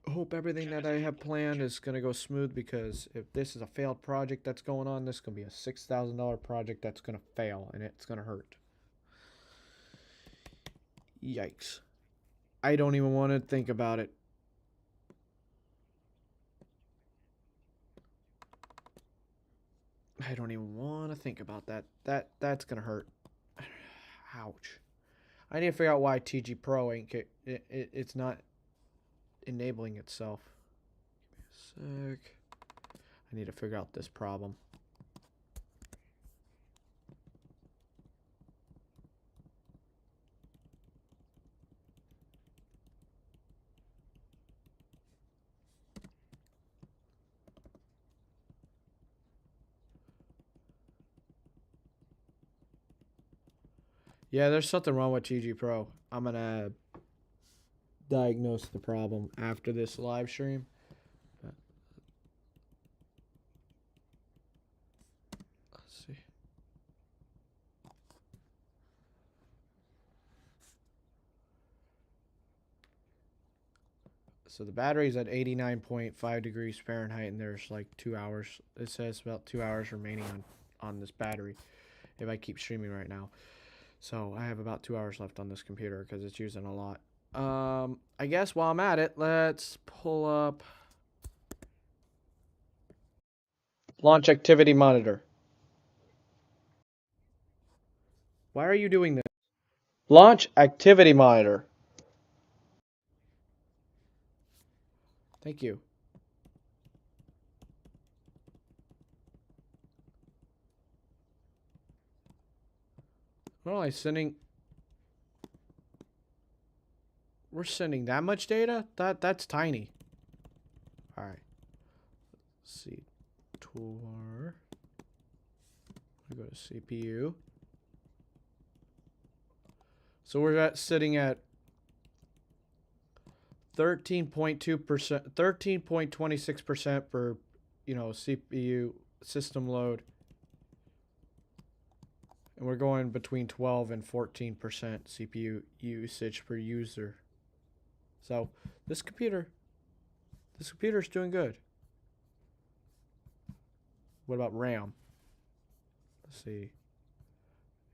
Speaker 1: hope everything that I have planned is going to go smooth, because if this is a failed project that's going on, this is going to be a $6,000 project that's going to fail, and it's going to hurt. Yikes. I don't even want to think about it. I don't even want to think about that. That's going to hurt. Ouch. I need to figure out why TG Pro ain't it's not enabling itself. Give me a sec. I need to figure out this problem. Yeah, there's something wrong with TG Pro. I'm going to diagnose the problem after this live stream. Let's see. So the battery's at 89.5 degrees Fahrenheit, and there's like 2 hours. It says about 2 hours remaining on this battery if I keep streaming right now. So I have about 2 hours left on this computer because it's using a lot. I guess while I'm at it, let's pull up Launch Activity Monitor. Why are you doing this? Launch Activity Monitor. Thank you. Well, we're sending that much data? That's tiny. All right. Let's see. Tour. I go to CPU. So we're sitting at 13.2%, 13.26% for, CPU system load. And we're going between 12 and 14% CPU usage per user. So this computer's doing good. What about RAM? Let's see.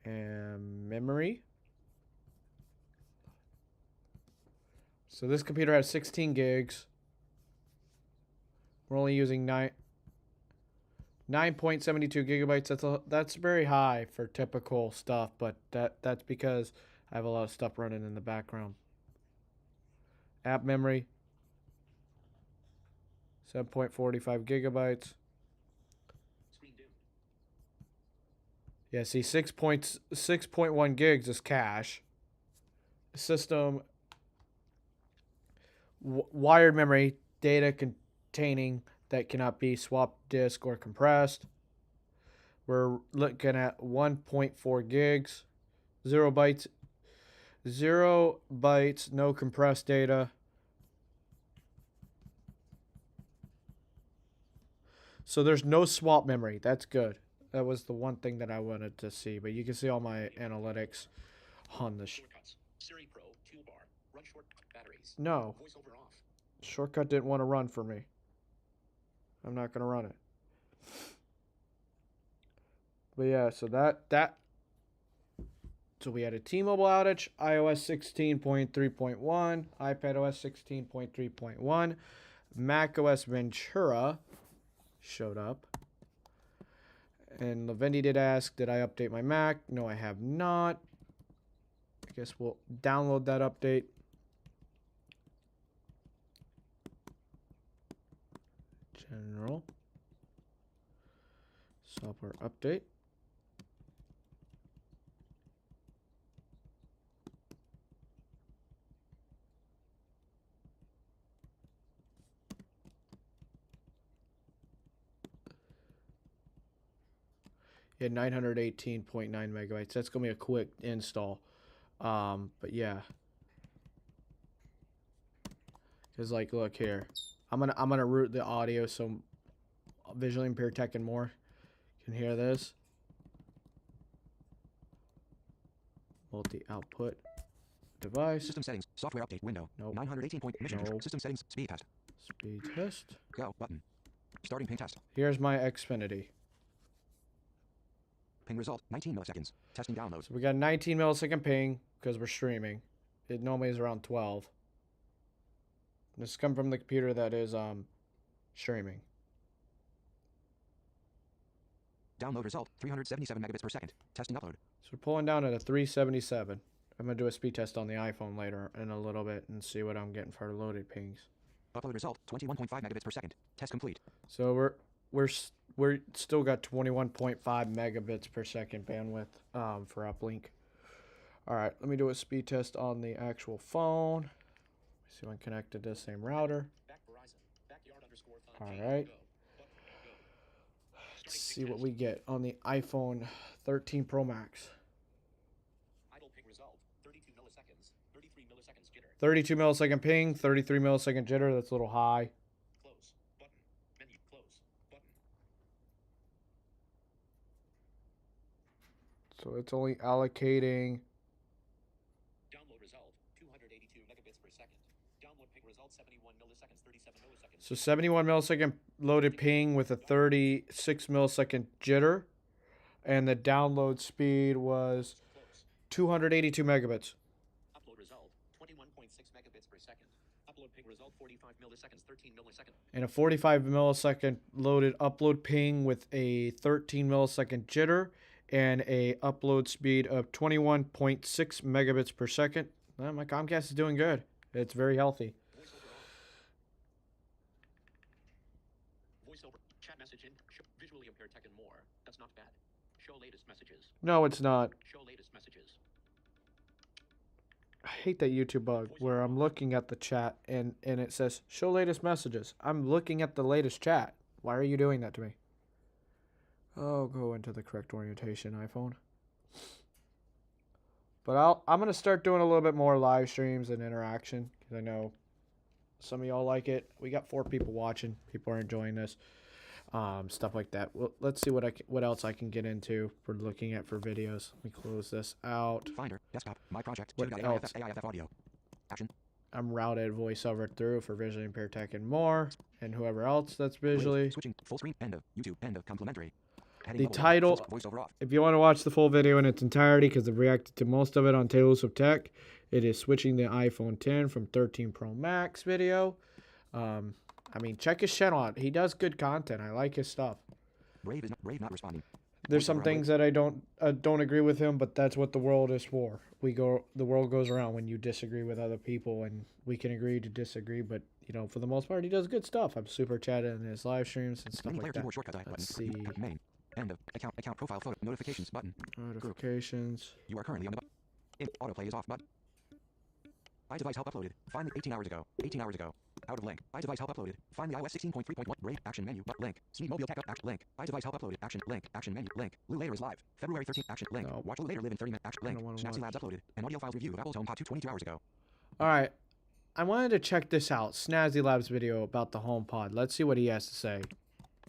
Speaker 1: And memory. So this computer has 16 gigs. We're only using 9.72 gigabytes. That's very high for typical stuff, but that's because I have a lot of stuff running in the background. App memory, 7.45 gigabytes. Yeah, see, 6.1 gigs is cache. System wired memory, data containing that cannot be swapped disk or compressed. We're looking at 1.4 gigs, 0 bytes, no compressed data. So there's no swap memory. That's good. That was the one thing that I wanted to see, but you can see all my analytics on the
Speaker 2: Shortcuts. Siri Pro toolbar. Run short batteries.
Speaker 1: No.
Speaker 2: Voiceover off.
Speaker 1: Shortcut didn't want to run for me. I'm not going to run it. But yeah, so so we had a T-Mobile outage, iOS 16.3.1, iPadOS 16.3.1, macOS Ventura showed up. And Lavendi did ask, did I update my Mac? No, I have not. I guess we'll download that update. General. Software update. Yeah, 918.9 megabytes. That's gonna be a quick install. But yeah. Cause like, look here. I'm gonna route the audio so visually impaired tech and more can hear this. Multi-output device.
Speaker 4: System settings. Software update window.
Speaker 1: Nope.
Speaker 4: 918 point mission.
Speaker 1: No.
Speaker 4: System settings. Speed test.
Speaker 1: Speed test.
Speaker 4: Go button. Starting ping test.
Speaker 1: Here's my Xfinity.
Speaker 4: Ping result 19 milliseconds. Testing download.
Speaker 1: So we got 19 millisecond ping because we're streaming. It normally is around 12. This is coming from the computer that is streaming.
Speaker 4: Download result 377 megabits per second. Testing upload.
Speaker 1: So we're pulling down at a 377. I'm gonna do a speed test on the iPhone later in a little bit and see what I'm getting for loaded pings.
Speaker 4: Upload result 21.5 megabits per second. Test complete.
Speaker 1: So we're still got 21.5 megabits per second bandwidth for uplink. All right, let me do a speed test on the actual phone. See if I'm connected to the same router.
Speaker 2: Back Verizon. Backyard _ fun.
Speaker 1: All right.
Speaker 2: Go.
Speaker 1: Let's see what we get on the iPhone 13 Pro Max.
Speaker 2: Idle ping result. 32 milliseconds. 33 milliseconds jitter.
Speaker 1: 32 millisecond ping, 33 millisecond jitter. That's a little high.
Speaker 2: Close. Button. Menu. Close. Button.
Speaker 1: So it's only allocating.
Speaker 2: Download result. 282 megabits per second. Download ping result 71 milliseconds, 37 milliseconds.
Speaker 1: So 71 millisecond loaded ping with a 36 millisecond jitter, and the download speed was
Speaker 2: Close.
Speaker 1: 282 megabits.
Speaker 2: Upload result 21.6 megabits per second. Upload ping result 45 milliseconds, 13 milliseconds.
Speaker 1: And a 45 millisecond loaded upload ping with a 13 millisecond jitter and a upload speed of 21.6 megabits per second. My Comcast is doing good. It's very healthy.
Speaker 2: Voiceover. Chat message in. Visually impaired tech and more. That's not bad. Show latest messages.
Speaker 1: No, it's not.
Speaker 2: Show latest messages.
Speaker 1: I hate that YouTube bug where I'm looking at the chat and it says show latest messages. I'm looking at the latest chat. Why are you doing that to me? Oh, go into the correct orientation, iPhone. But I'm gonna start doing a little bit more live streams and interaction because I know some of y'all like it. We got 4 people watching. People are enjoying this, stuff like that. Well, let's see what else I can get into for looking at for videos. Let me close this out.
Speaker 4: Finder, desktop, my project,
Speaker 1: What else?
Speaker 4: AIFF audio. Action.
Speaker 1: I'm routed voiceover through for visually impaired tech and more, and whoever else that's visually.
Speaker 4: Switching, full screen, end of, YouTube, end of, complimentary. Heading
Speaker 1: The
Speaker 4: level one,
Speaker 1: title,
Speaker 4: voiceover off.
Speaker 1: if you want to watch the full video in its entirety, because I've reacted to most of it on Taylors of Tech, it is switching the iPhone 10 from 13 Pro Max video. I mean, check his channel out. He does good content. I like his stuff.
Speaker 4: Brave not responding.
Speaker 1: There's some
Speaker 4: Voiceover
Speaker 1: things that I don't agree with him, but that's what the world is for. The world goes around when you disagree with other people, and we can agree to disagree. But for the most part, he does good stuff. I'm super chatting in his live streams and stuff
Speaker 4: Many
Speaker 1: like
Speaker 4: player
Speaker 1: that.
Speaker 4: keyboard shortcut button.
Speaker 1: Let's see
Speaker 4: Main. End of account profile photo notifications button.
Speaker 1: notifications.
Speaker 4: You are currently on the button. Autoplay is off button. iDevice help uploaded. Find the 18 hours ago. 18 hours ago. Out of link. iDevice help uploaded. Find the iOS 16.3.1 Brave action menu. Link. See mobile tech up action link. iDevice help uploaded. Action link. Action menu. Link. Lou Later is live. February 13th action link.
Speaker 1: No.
Speaker 4: Watch Lou Later live in 30 minutes. Action
Speaker 1: I
Speaker 4: link.
Speaker 1: don't wanna
Speaker 4: Snapsy
Speaker 1: watch.
Speaker 4: Labs uploaded. An audio files review of Apple's HomePod 2 22 hours ago.
Speaker 1: All right, I wanted to check this out. Snazzy Labs video about the HomePod. Let's see what he has to say.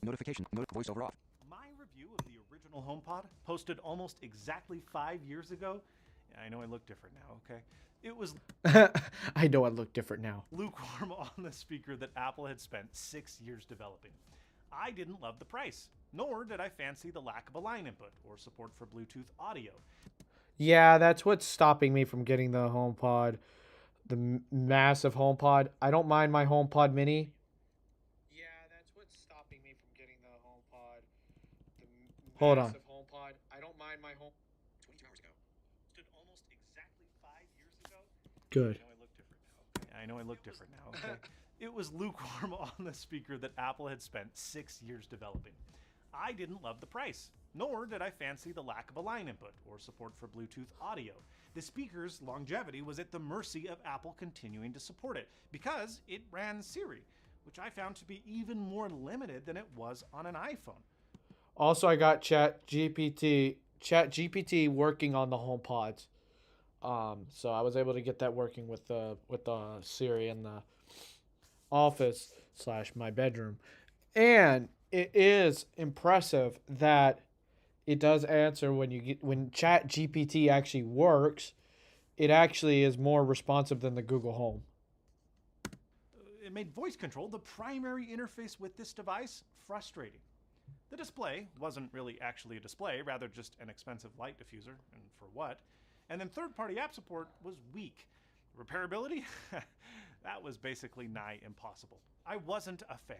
Speaker 4: Notification. Voiceover off.
Speaker 9: My review of the original HomePod, posted almost exactly 5 years ago. I know I look different now, okay? It was
Speaker 1: I know I look different now.
Speaker 9: lukewarm on the speaker that Apple had spent 6 years developing. I didn't love the price, nor did I fancy the lack of a line input or support for Bluetooth audio.
Speaker 1: Yeah, that's what's stopping me from getting the HomePod, the massive HomePod. I don't mind my HomePod Mini. Yeah, that's what's stopping me from getting the HomePod, the Hold on. massive HomePod. I don't mind my home.
Speaker 9: 22 hours ago. Stood almost exactly 5 years ago.
Speaker 1: Good.
Speaker 9: I know I look different now, okay? It was lukewarm on the speaker that Apple had spent 6 years developing. I didn't love the price, nor did I fancy the lack of a line input or support for Bluetooth audio. The speaker's longevity was at the mercy of Apple continuing to support it, because it ran Siri, which I found to be even more limited than it was on an iPhone.
Speaker 1: Also, I got ChatGPT working on the HomePods. So I was able to get that working with the Siri in the office / my bedroom, and it is impressive that it does answer when ChatGPT actually works. It actually is more responsive than the Google Home.
Speaker 9: It made voice control, the primary interface with this device, frustrating. The display wasn't really actually a display, rather just an expensive light diffuser, and for what? And then third-party app support was weak. Repairability? That was basically nigh impossible. I wasn't a fan.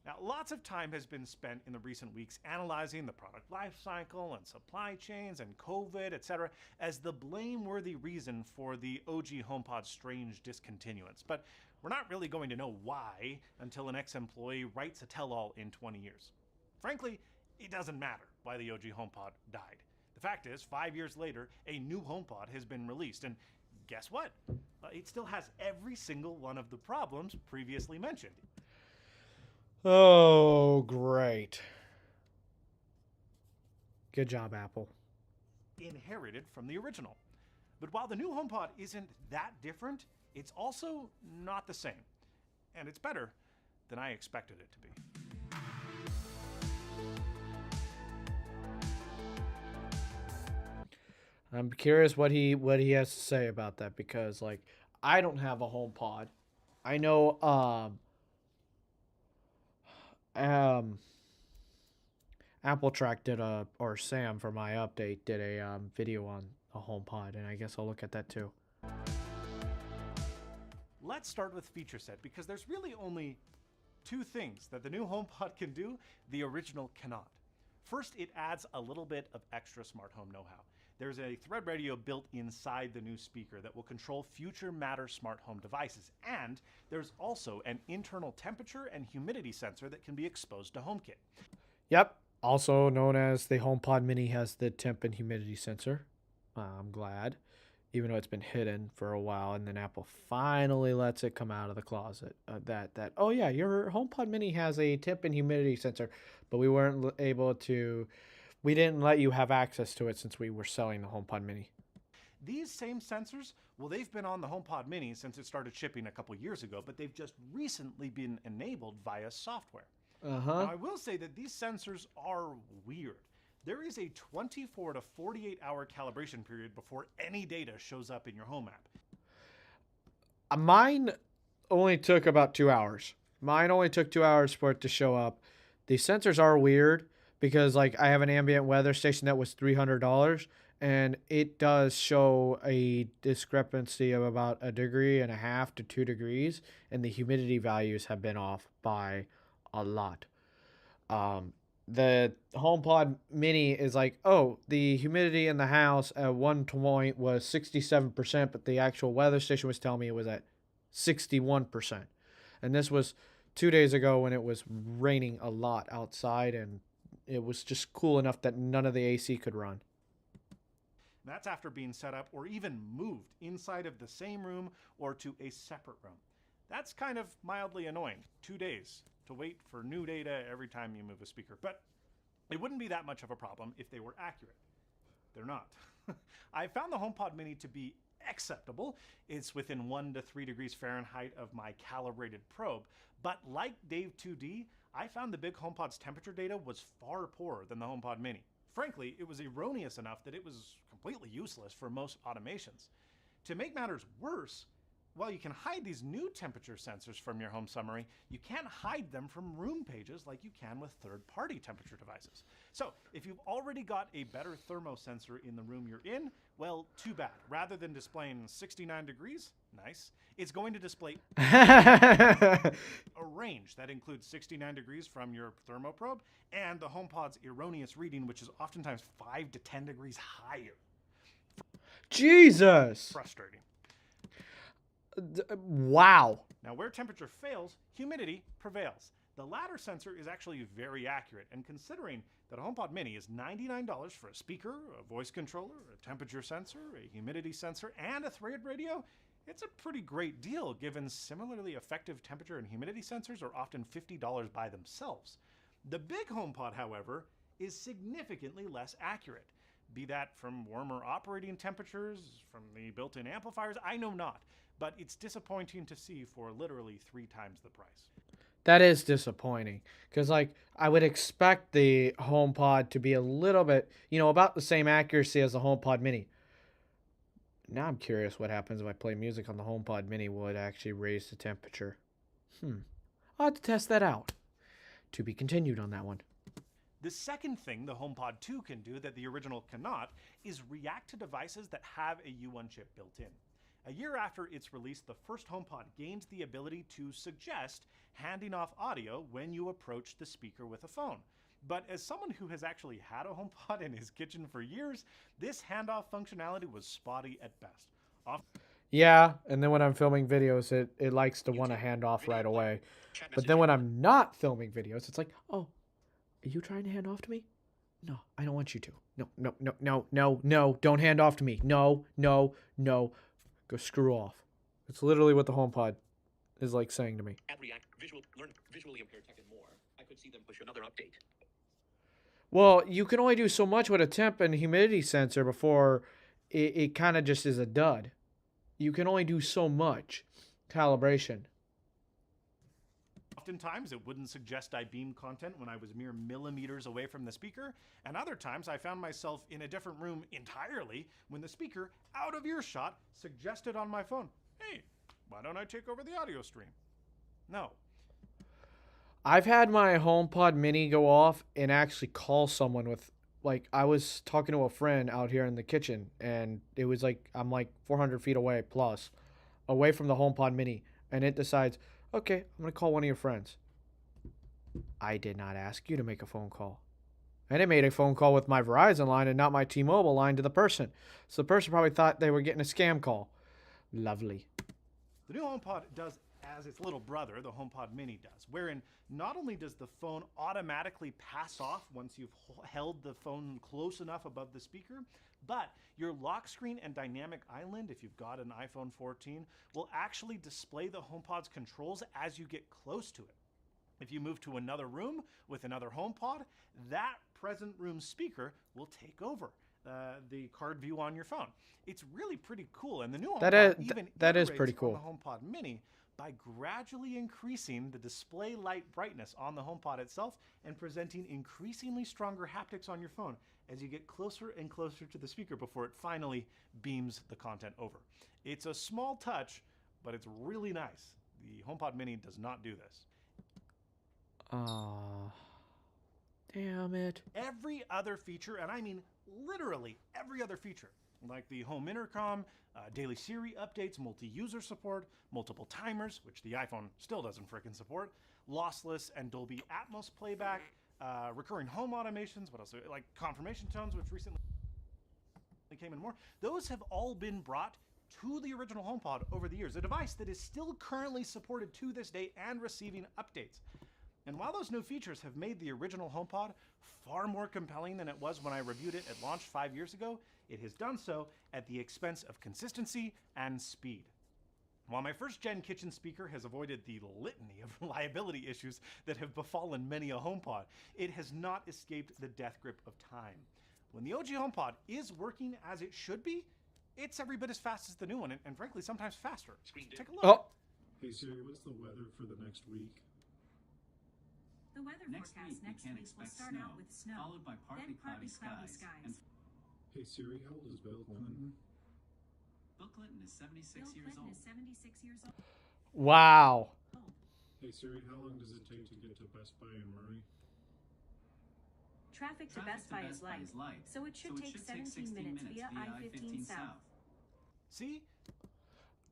Speaker 9: Now, lots of time has been spent in the recent weeks analyzing the product lifecycle and supply chains and COVID, etc., as the blameworthy reason for the OG HomePod's strange discontinuance. But we're not really going to know why until an ex-employee writes a tell-all in 20 years. Frankly, it doesn't matter why the OG HomePod died. The fact is, 5 years later, a new HomePod has been released, and guess what? It still has every single one of the problems previously mentioned.
Speaker 1: Oh, great. Good job, Apple.
Speaker 9: Inherited from the original. But while the new HomePod isn't that different, it's also not the same. And it's better than I expected it to be. I'm
Speaker 1: curious what he has to say about that, because I don't have a HomePod. I know Apple Track did or Sam for my update did a video on a HomePod, and I guess I'll look at that too.
Speaker 9: Let's start with feature set, because there's really only two things that the new HomePod can do the original cannot. First, it adds a little bit of extra smart home know-how. There's a Thread radio built inside the new speaker that will control future Matter smart home devices, and there's also an internal temperature and humidity sensor that can be exposed to HomeKit.
Speaker 1: Yep, also known as the HomePod Mini has the temp and humidity sensor. I'm glad, even though it's been hidden for a while, and then Apple finally lets it come out of the closet. Oh yeah, your HomePod Mini has a temp and humidity sensor, but we weren't able to. We didn't let you have access to it since we were selling the HomePod Mini.
Speaker 9: These same sensors, well, they've been on the HomePod Mini since it started shipping a couple years ago, but they've just recently been enabled via software. Now, I will say that these sensors are weird. There is a 24 to 48 hour calibration period before any data shows up in your home app.
Speaker 1: Mine only took about 2 hours. Mine only took 2 hours for it to show up. The sensors are weird because, like, I have an ambient weather station that was $300, and it does show a discrepancy of about 1.5 degrees to 2 degrees, and the humidity values have been off by a lot. The HomePod Mini is like, oh, the humidity in the house at one point was 67%, but the actual weather station was telling me it was at 61%. And this was 2 days ago when it was raining a lot outside, and it was just cool enough that none of the AC could run.
Speaker 9: That's after being set up or even moved inside of the same room or to a separate room. That's kind of mildly annoying. 2 days to wait for new data every time you move a speaker. But it wouldn't be that much of a problem if they were accurate. They're not. I found the HomePod Mini to be acceptable. It's within 1 to 3 degrees Fahrenheit of my calibrated probe. But like Dave 2D, I found the big HomePod's temperature data was far poorer than the HomePod Mini. Frankly, it was erroneous enough that it was completely useless for most automations. To make matters worse, while you can hide these new temperature sensors from your home summary, you can't hide them from room pages like you can with third-party temperature devices. So, if you've already got a better thermosensor in the room you're in, well, too bad. Rather than displaying 69 degrees, nice, it's going to display a range that includes 69 degrees from your thermoprobe and the HomePod's erroneous reading, which is oftentimes 5 to 10 degrees higher.
Speaker 1: Jesus!
Speaker 9: Frustrating.
Speaker 1: Wow.
Speaker 9: Now, where temperature fails, humidity prevails. The latter sensor is actually very accurate, and considering that a HomePod Mini is $99 for a speaker, a voice controller, a temperature sensor, a humidity sensor, and a Thread radio, it's a pretty great deal given similarly effective temperature and humidity sensors are often $50 by themselves. The big HomePod, however, is significantly less accurate. Be that from warmer operating temperatures, from the built-in amplifiers, I know not. But it's disappointing to see for literally 3 times the price.
Speaker 1: That is disappointing because, like, I would expect the HomePod to be a little bit, about the same accuracy as the HomePod Mini. Now I'm curious what happens if I play music on the HomePod Mini. Will it actually raise the temperature? I'll have to test that out. To be continued on that one.
Speaker 9: The second thing the HomePod 2 can do that the original cannot is react to devices that have a U1 chip built in. A year after its release, the first HomePod gains the ability to suggest handing off audio when you approach the speaker with a phone. But as someone who has actually had a HomePod in his kitchen for years, this handoff functionality was spotty at best.
Speaker 1: Yeah, and then when I'm filming videos, it likes to want to hand off right away. But then when I'm not filming videos, it's like, oh, are you trying to hand off to me? No, I don't want you to. No, don't hand off to me. No. Go screw off. It's literally what the HomePod is like saying to me.
Speaker 2: Add React, learn visually impaired tech and more. I could see them push another update.
Speaker 1: Well, you can only do so much with a temp and humidity sensor before it kind of just is a dud. You can only do so much calibration.
Speaker 9: Oftentimes, it wouldn't suggest I beam content when I was mere millimeters away from the speaker, and other times I found myself in a different room entirely when the speaker, out of earshot, suggested on my phone, hey, why don't I take over the audio stream? No.
Speaker 1: I've had my HomePod Mini go off and actually call someone with, like, I was talking to a friend out here in the kitchen, and it was like, I'm like 400 feet away plus, away from the HomePod Mini, and it decides, okay, I'm going to call one of your friends. I did not ask you to make a phone call. And it made a phone call with my Verizon line and not my T-Mobile line to the person. So the person probably thought they were getting a scam call. Lovely.
Speaker 9: The new HomePod does as its little brother, the HomePod Mini, does, wherein not only does the phone automatically pass off once you've held the phone close enough above the speaker, but your lock screen and dynamic island, if you've got an iPhone 14, will actually display the HomePod's controls as you get close to it. If you move to another room with another HomePod, that present room speaker will take over the card view on your phone. It's really pretty cool, and the new HomePod
Speaker 1: that is
Speaker 9: iterates
Speaker 1: pretty cool.
Speaker 9: on the HomePod Mini by gradually increasing the display light brightness on the HomePod itself and presenting increasingly stronger haptics on your phone as you get closer and closer to the speaker before it finally beams the content over. It's a small touch, but it's really nice. The HomePod Mini does not do this.
Speaker 1: Damn it.
Speaker 9: Every other feature, and I mean literally every other feature, like the home intercom, daily Siri updates, multi-user support, multiple timers, which the iPhone still doesn't frickin' support, lossless and Dolby Atmos playback, recurring home automations, what else? Like confirmation tones, which recently came in more. Those have all been brought to the original HomePod over the years, a device that is still currently supported to this day and receiving updates. And while those new features have made the original HomePod far more compelling than it was when I reviewed it at launch 5 years ago, it has done so at the expense of consistency and speed. While my first-gen kitchen speaker has avoided the litany of reliability issues that have befallen many a HomePod, it has not escaped the death grip of time. When the OG HomePod is working as it should be, it's every bit as fast as the new one, and frankly, sometimes faster. Take a look.
Speaker 1: Oh.
Speaker 10: Hey Siri, what's the weather for the next week?
Speaker 8: The weather forecast next week will start out with snow,
Speaker 11: followed by partly cloudy skies. And
Speaker 10: Hey Siri, how old is Bill Clinton?
Speaker 11: Bill Clinton is 76
Speaker 8: Bill
Speaker 11: years
Speaker 8: Clinton
Speaker 11: old.
Speaker 8: is 76 years old.
Speaker 1: Wow.
Speaker 10: Hey Siri, how long does it take to get to Best Buy in Murray?
Speaker 8: Traffic to Best Buy is light, so it should take 17 minutes via I-15 south.
Speaker 9: See?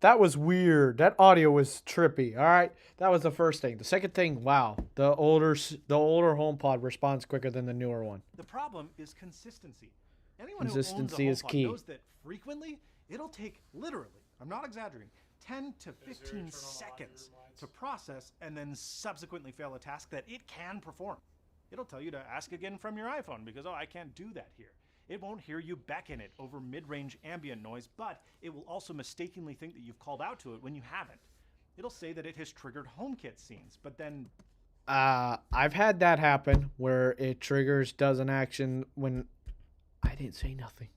Speaker 1: That was weird. That audio was trippy. All right, that was the first thing. The second thing, wow, the older HomePod responds quicker than the newer one.
Speaker 9: The problem is consistency. Anyone
Speaker 1: Consistency
Speaker 9: who
Speaker 1: is
Speaker 9: owns a HomePod
Speaker 1: key.
Speaker 9: knows that frequently it'll take literally, I'm not exaggerating, 10 to 15 seconds to process and then subsequently fail a task that it can perform. It'll tell you to ask again from your iPhone because, oh, I can't do that here. It won't hear you beckon it over mid-range ambient noise, but it will also mistakenly think that you've called out to it when you haven't. It'll say that it has triggered HomeKit scenes, but then...
Speaker 1: I've had that happen where it does an action when I didn't say nothing.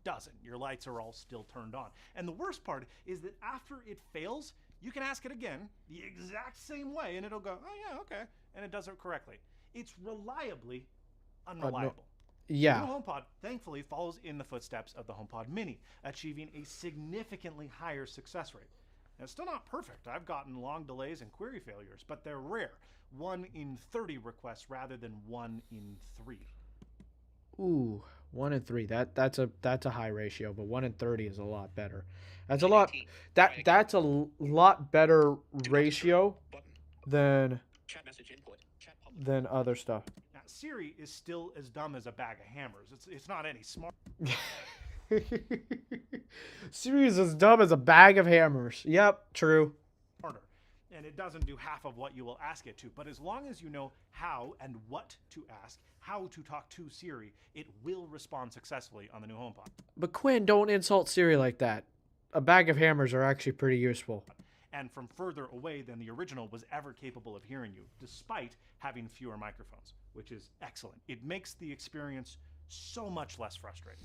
Speaker 9: Doesn't. Your lights are all still turned on. And the worst part is that after it fails, you can ask it again the exact same way, and it'll go, oh yeah, okay, and it does it correctly. It's reliably unreliable.
Speaker 1: Yeah.
Speaker 9: The new HomePod, thankfully, follows in the footsteps of the HomePod Mini, achieving a significantly higher success rate. Now, it's still not perfect. I've gotten long delays and query failures, but they're rare. 1 in 30 requests rather than 1 in 3.
Speaker 1: Ooh, 1 in 3. That's a high ratio, but 1 in 30 is a lot better. That's a lot. That's a lot better ratio than
Speaker 2: Chat message input. Chat public.
Speaker 1: than other stuff.
Speaker 9: Now, Siri is still as dumb as a bag of hammers. It's not any smart.
Speaker 1: Siri is as dumb as a bag of hammers. Yep, true.
Speaker 9: Smarter, and it doesn't do half of what you will ask it to. But as long as you know how and what to ask, how to talk to Siri, it will respond successfully on the new HomePod.
Speaker 1: But Quinn, don't insult Siri like that. A bag of hammers are actually pretty useful.
Speaker 9: And from further away than the original was ever capable of hearing you, despite having fewer microphones, which is excellent. It makes the experience so much less frustrating.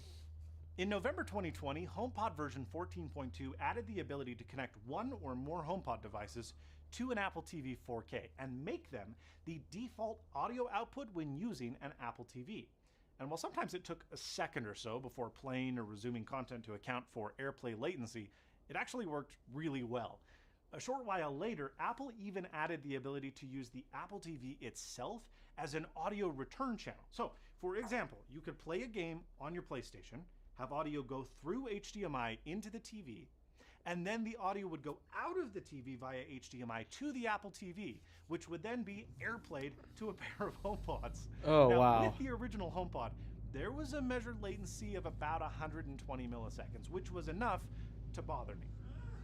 Speaker 9: In November 2020, HomePod version 14.2 added the ability to connect one or more HomePod devices to an Apple TV 4K and make them the default audio output when using an Apple TV. And while sometimes it took a second or so before playing or resuming content to account for AirPlay latency, it actually worked really well. A short while later, Apple even added the ability to use the Apple TV itself as an audio return channel. So, for example, you could play a game on your PlayStation, have audio go through HDMI into the TV, and then the audio would go out of the TV via HDMI to the Apple TV, which would then be airplayed to a pair of HomePods.
Speaker 1: Oh,
Speaker 9: Now,
Speaker 1: wow.
Speaker 9: with the original HomePod, there was a measured latency of about 120 milliseconds, which was enough to bother me.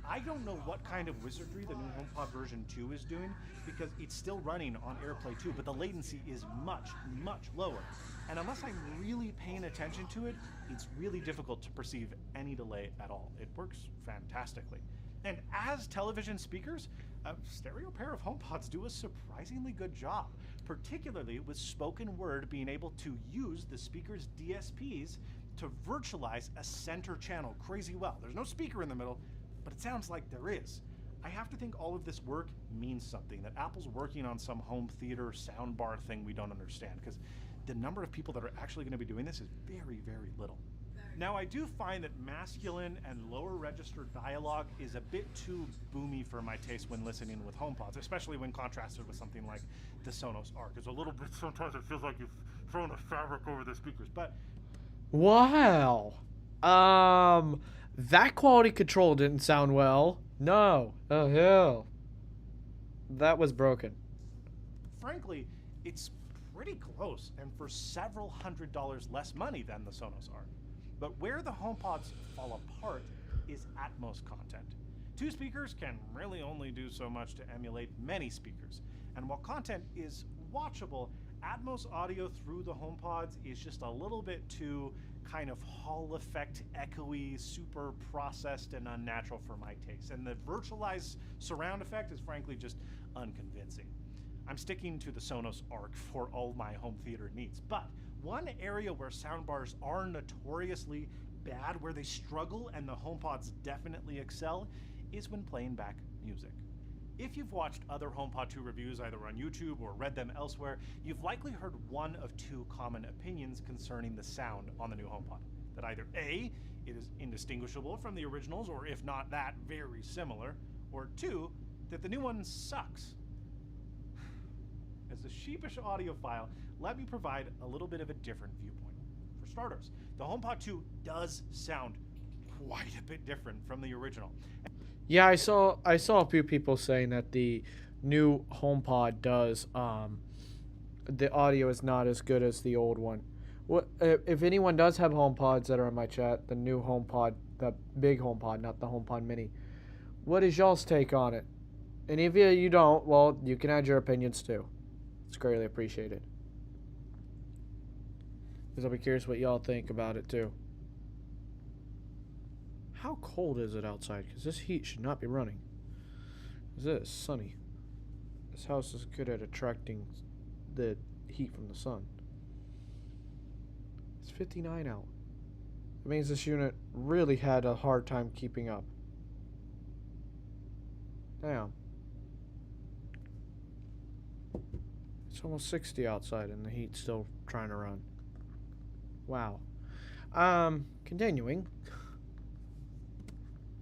Speaker 9: I don't know what kind of wizardry the new HomePod version 2 is doing, because it's still running on AirPlay 2, but the latency is much, much lower. And unless I'm really paying attention to it, it's really difficult to perceive any delay at all. It works fantastically. And as television speakers, a stereo pair of HomePods do a surprisingly good job, particularly with spoken word being able to use the speaker's DSPs to virtualize a center channel crazy well. There's no speaker in the middle, but it sounds like there is. I have to think all of this work means something, that Apple's working on some home theater soundbar thing we don't understand, because the number of people that are actually going to be doing this is very, very little. Now, I do find that masculine and lower register dialogue is a bit too boomy for my taste when listening with HomePods, especially when contrasted with something like the Sonos Arc. It's a little bit, sometimes it feels like you've thrown a fabric over the speakers, but
Speaker 1: Wow. That quality control didn't sound well. No. Oh, hell. That was broken.
Speaker 9: frankly, it's pretty close, and for several $100s less money than the Sonos Arc. But where the HomePods fall apart is Atmos content. Two speakers can really only do so much to emulate many speakers, and while content is watchable, Atmos audio through the HomePods is just a little bit too kind of Hall effect, echoey, super processed and unnatural for my taste. And the virtualized surround effect is frankly just unconvincing. I'm sticking to the Sonos Arc for all my home theater needs, but one area where soundbars are notoriously bad, where they struggle and the HomePods definitely excel, is when playing back music. If you've watched other HomePod 2 reviews either on YouTube or read them elsewhere, you've likely heard one of two common opinions concerning the sound on the new HomePod. That either A, it is indistinguishable from the originals, or if not that, very similar, or two, that the new one sucks. As a sheepish audiophile, let me provide a little bit of a different viewpoint. For starters, the HomePod 2 does sound quite a bit different from the original.
Speaker 1: Yeah, I saw a few people saying that the new HomePod does the audio is not as good as the old one. What if anyone does have HomePods that are in my chat, the new HomePod, the big HomePod, not the HomePod mini. What is y'all's take on it? And if you don't, well, you can add your opinions too. It's greatly appreciated. Because I'll be curious what y'all think about it too. How cold is it outside? Because this heat should not be running. Because it is sunny. This house is good at attracting the heat from the sun. It's 59 out. It means this unit really had a hard time keeping up. Damn. It's almost 60 outside and the heat's still trying to run. Wow. Continuing.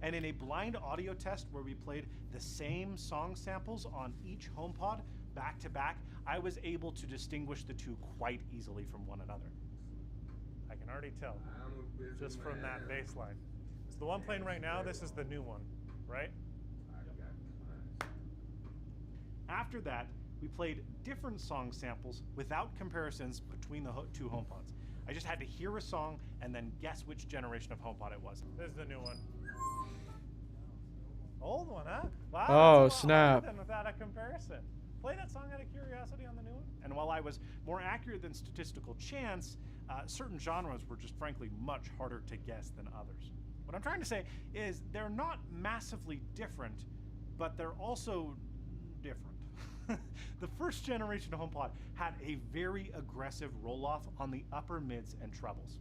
Speaker 9: And in a blind audio test where we played the same song samples on each HomePod back to back, I was able to distinguish the two quite easily from one another. I can already tell just from that bass line. It's the one playing right now, this is the new one, right? After that, we played different song samples without comparisons between the two HomePods. I just had to hear a song and then guess which generation of HomePod it was. This is the new one. Old one, huh? Wow.
Speaker 1: Oh,
Speaker 9: that's a lot
Speaker 1: snap.
Speaker 9: harder than without a comparison. Play that song out of curiosity on the new one. And while I was more accurate than statistical chance, certain genres were just frankly much harder to guess than others. What I'm trying to say is they're not massively different, but they're also different. The first generation HomePod had a very aggressive roll-off on the upper mids and trebles.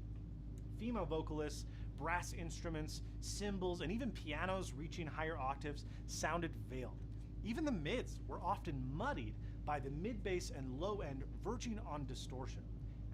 Speaker 9: Female vocalists, brass instruments, cymbals, and even pianos reaching higher octaves sounded veiled. Even the mids were often muddied by the mid-bass and low-end verging on distortion.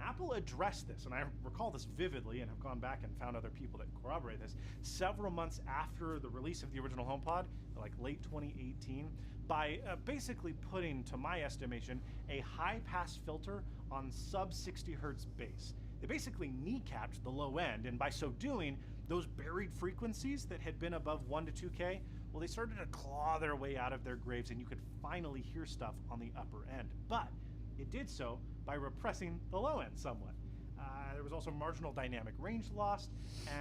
Speaker 9: Apple addressed this, and I recall this vividly and have gone back and found other people that corroborate this, several months after the release of the original HomePod, like late 2018, by basically putting, to my estimation, a high-pass filter on sub-60 hertz bass. They basically kneecapped the low end, and by so doing, those buried frequencies that had been above 1 to 2K, well, they started to claw their way out of their graves, and you could finally hear stuff on the upper end. But it did so by repressing the low end somewhat. There was also marginal dynamic range lost,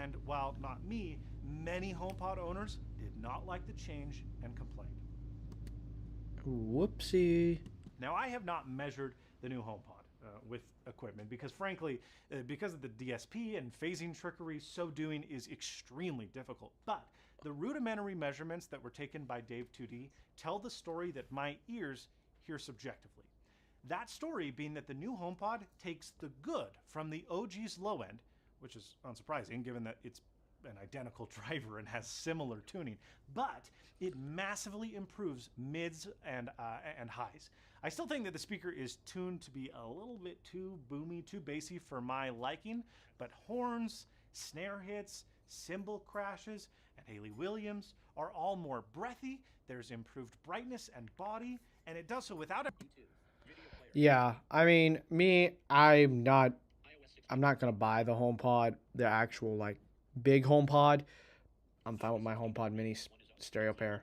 Speaker 9: and while not me, many HomePod owners did not like the change and complained.
Speaker 1: Whoopsie.
Speaker 9: Now, I have not measured the new HomePod with equipment because, frankly, because of the DSP and phasing trickery, so doing is extremely difficult. But the rudimentary measurements that were taken by Dave 2D tell the story that my ears hear subjectively. That story being that the new HomePod takes the good from the OG's low end, which is unsurprising given that it's an identical driver and has similar tuning, but it massively improves mids and highs. I still think that the speaker is tuned to be a little bit too boomy, too bassy for my liking, but horns, snare hits, cymbal crashes, and Hayley Williams are all more breathy. There's improved brightness and body, and it does so without a...
Speaker 1: Yeah, I mean, I'm not gonna buy the HomePod, the actual like big HomePod. I'm fine with my HomePod Mini stereo pair.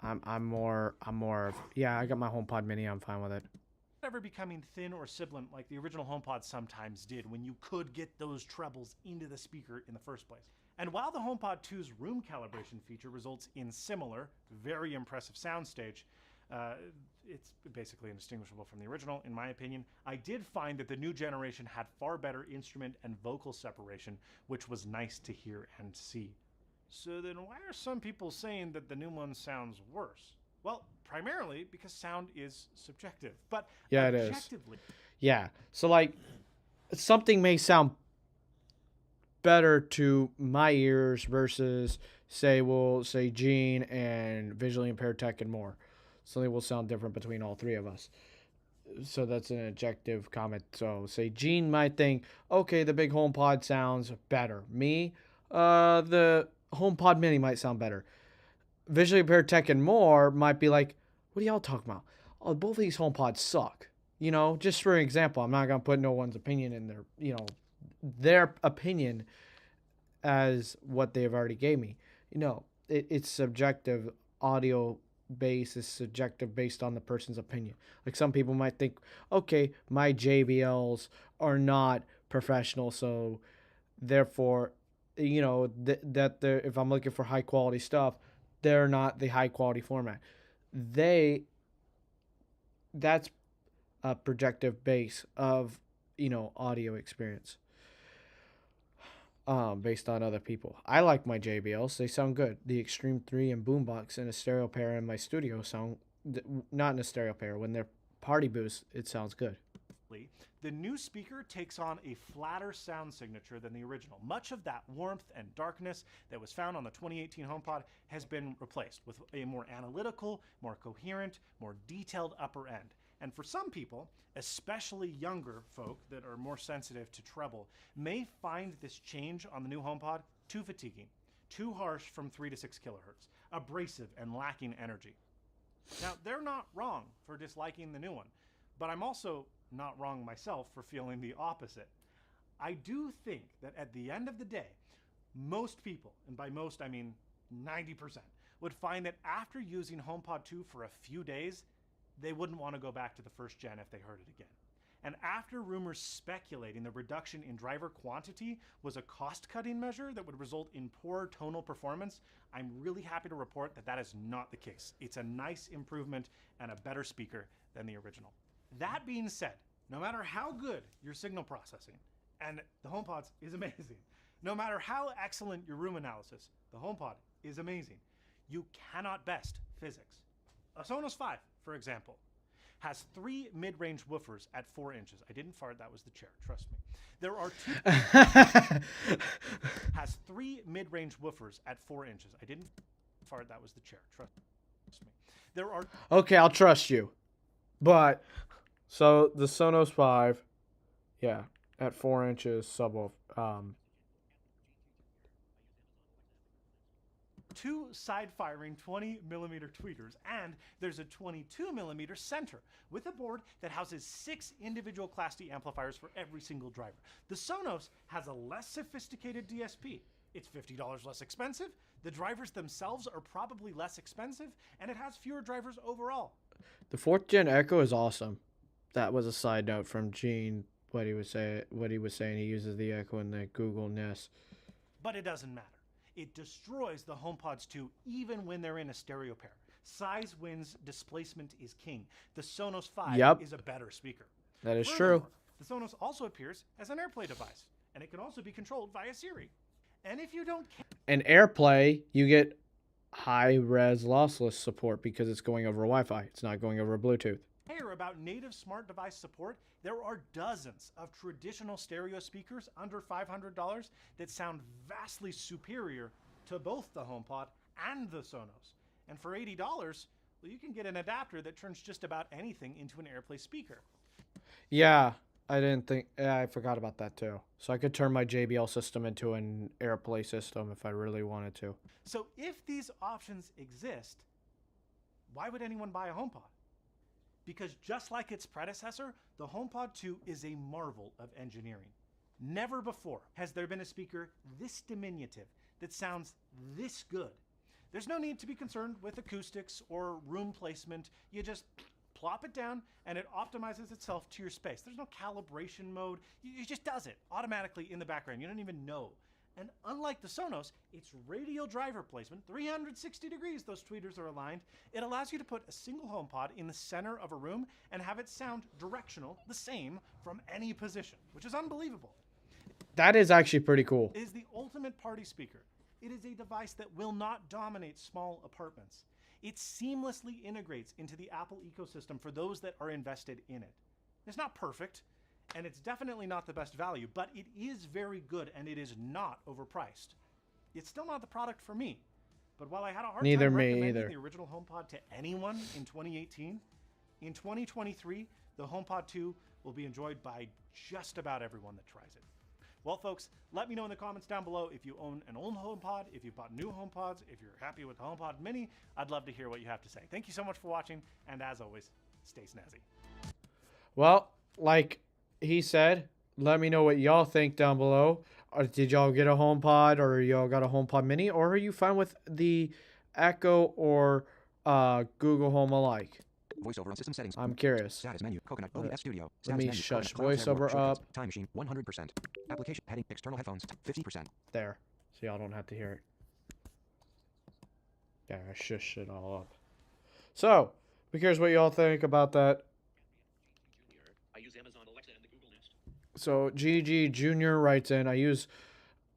Speaker 1: I'm more yeah, I got my HomePod Mini, I'm fine with it.
Speaker 9: Ever becoming thin or sibilant like the original HomePod sometimes did when you could get those trebles into the speaker in the first place. And while the HomePod 2's room calibration feature results in similar, very impressive soundstage, it's basically indistinguishable from the original, in my opinion. I did find that the new generation had far better instrument and vocal separation, which was nice to hear and see. So then why are some people saying that the new one sounds worse? Well, primarily because sound is subjective, but
Speaker 1: yeah, it is.
Speaker 9: objectively...
Speaker 1: Yeah, so like something may sound better to my ears versus say Gene and visually impaired tech and more. Something will sound different between all three of us. So that's an objective comment. So say Gene might think, okay, the big HomePod sounds better. Me, the HomePod Mini might sound better. Visually impaired tech and more might be like, what are y'all talking about? Oh, both of these HomePods suck. You know, just for an example, I'm not gonna put no one's opinion in there, their opinion as what they've already gave me. It's subjective. Audio base is subjective based on the person's opinion. Like some people might think, okay, my JBLs are not professional, so therefore, if I'm looking for high quality stuff, they're not the high quality format. That's a projective base of audio experience based on other people. I like my JBLs. They sound good. The Extreme 3 and Boombox in a stereo pair in my studio sound, not in a stereo pair, when they're party boost, it sounds good.
Speaker 9: The new speaker takes on a flatter sound signature than the original. Much of that warmth and darkness that was found on the 2018 HomePod has been replaced with a more analytical, more coherent, more detailed upper end. And for some people, especially younger folk that are more sensitive to treble, may find this change on the new HomePod too fatiguing, too harsh from 3 to 6 kilohertz, abrasive and lacking energy. Now, they're not wrong for disliking the new one, but I'm also not wrong myself for feeling the opposite. I do think that at the end of the day, most people, and by most I mean 90%, would find that after using HomePod 2 for a few days, they wouldn't want to go back to the first gen if they heard it again. And after rumors speculating the reduction in driver quantity was a cost-cutting measure that would result in poor tonal performance, I'm really happy to report that that is not the case. It's a nice improvement and a better speaker than the original. That being said, no matter how good your signal processing, and the HomePod is amazing, no matter how excellent your room analysis, the HomePod is amazing, you cannot best physics. A Sonos 5, for example, has 3 mid-range woofers at 4 inches. I didn't fart, that was the chair, trust me. There are 2... has 3 mid-range woofers at 4 inches. I didn't fart, that was the chair, trust me. There are...
Speaker 1: Okay, I'll trust you. But so the Sonos 5, yeah, at 4 inches subwoof.
Speaker 9: Two side-firing 20mm tweeters, and there's a 22mm center with a board that houses 6 individual Class D amplifiers for every single driver. The Sonos has a less sophisticated DSP. It's $50 less expensive, the drivers themselves are probably less expensive, and it has fewer drivers overall.
Speaker 1: The 4th gen Echo is awesome. That was a side note from Gene. What he was saying, he uses the Echo in the Google Nest.
Speaker 9: But it doesn't matter. It destroys the HomePods 2 even when they're in a stereo pair. Size wins, displacement is king. The Sonos 5 is a better speaker.
Speaker 1: That is
Speaker 9: Furthermore,
Speaker 1: true.
Speaker 9: the Sonos also appears as an AirPlay device, and it can also be controlled via Siri. And if you don't
Speaker 1: And AirPlay, you get high-res lossless support because it's going over Wi-Fi. It's not going over Bluetooth.
Speaker 9: care about native smart device support, there are dozens of traditional stereo speakers under $500 that sound vastly superior to both the HomePod and the Sonos. And for $80, well, you can get an adapter that turns just about anything into an AirPlay speaker.
Speaker 1: Yeah, I forgot about that too. So I could turn my JBL system into an AirPlay system if I really wanted to.
Speaker 9: So if these options exist, why would anyone buy a HomePod? Because just like its predecessor, the HomePod 2 is a marvel of engineering. Never before has there been a speaker this diminutive that sounds this good. There's no need to be concerned with acoustics or room placement. You just plop it down and it optimizes itself to your space. There's no calibration mode. It just does it automatically in the background. You don't even know. And unlike the Sonos, its radial driver placement, 360 degrees those tweeters are aligned, it allows you to put a single HomePod in the center of a room and have it sound directional, the same, from any position, which is unbelievable.
Speaker 1: That is actually pretty cool.
Speaker 9: It is the ultimate party speaker. It is a device that will not dominate small apartments. It seamlessly integrates into the Apple ecosystem for those that are invested in it. It's not perfect, and it's definitely not the best value, but it is very good and it is not overpriced. It's still not the product for me, but while I had a hard
Speaker 1: Neither
Speaker 9: time
Speaker 1: me
Speaker 9: recommending
Speaker 1: either.
Speaker 9: the original HomePod to anyone in 2018, in 2023, the HomePod 2 will be enjoyed by just about everyone that tries it. Well, folks, let me know in the comments down below if you own an old HomePod, if you've bought new HomePods, if you're happy with the HomePod Mini. I'd love to hear what you have to say. Thank you so much for watching, and as always, stay snazzy.
Speaker 1: Well, like he said, let me know what y'all think down below. Or did y'all get a HomePod, or y'all got a HomePod Mini, or are you fine with the Echo or Google Home alike?
Speaker 4: Voiceover on system settings.
Speaker 1: I'm curious.
Speaker 4: Status menu. Coconut OBS Studio.
Speaker 1: Let
Speaker 4: Status
Speaker 1: me
Speaker 4: menu.
Speaker 1: shush
Speaker 4: Coconut Cloud
Speaker 1: voiceover
Speaker 4: Network.
Speaker 1: up.
Speaker 4: Shortcuts. Time machine 100%. Application heading external headphones 50%.
Speaker 1: There, so y'all don't have to hear it. Yeah, I shush it all up. So, who cares what y'all think about that?
Speaker 2: I use Amazon Alexa and the Google Nest.
Speaker 1: So GG Junior writes in, I use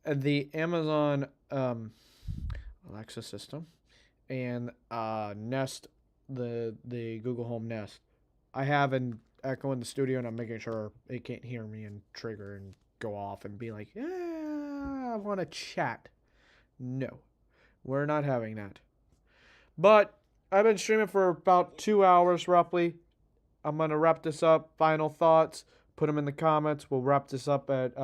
Speaker 1: the Amazon Alexa system and Nest, the Google Home Nest. I have an Echo in the studio, and I'm making sure it can't hear me and trigger and go off and be like, I want to chat. No, we're not having that. But I've been streaming for about 2 hours roughly. I'm going to wrap this up. Final thoughts, put them in the comments. We'll wrap this up at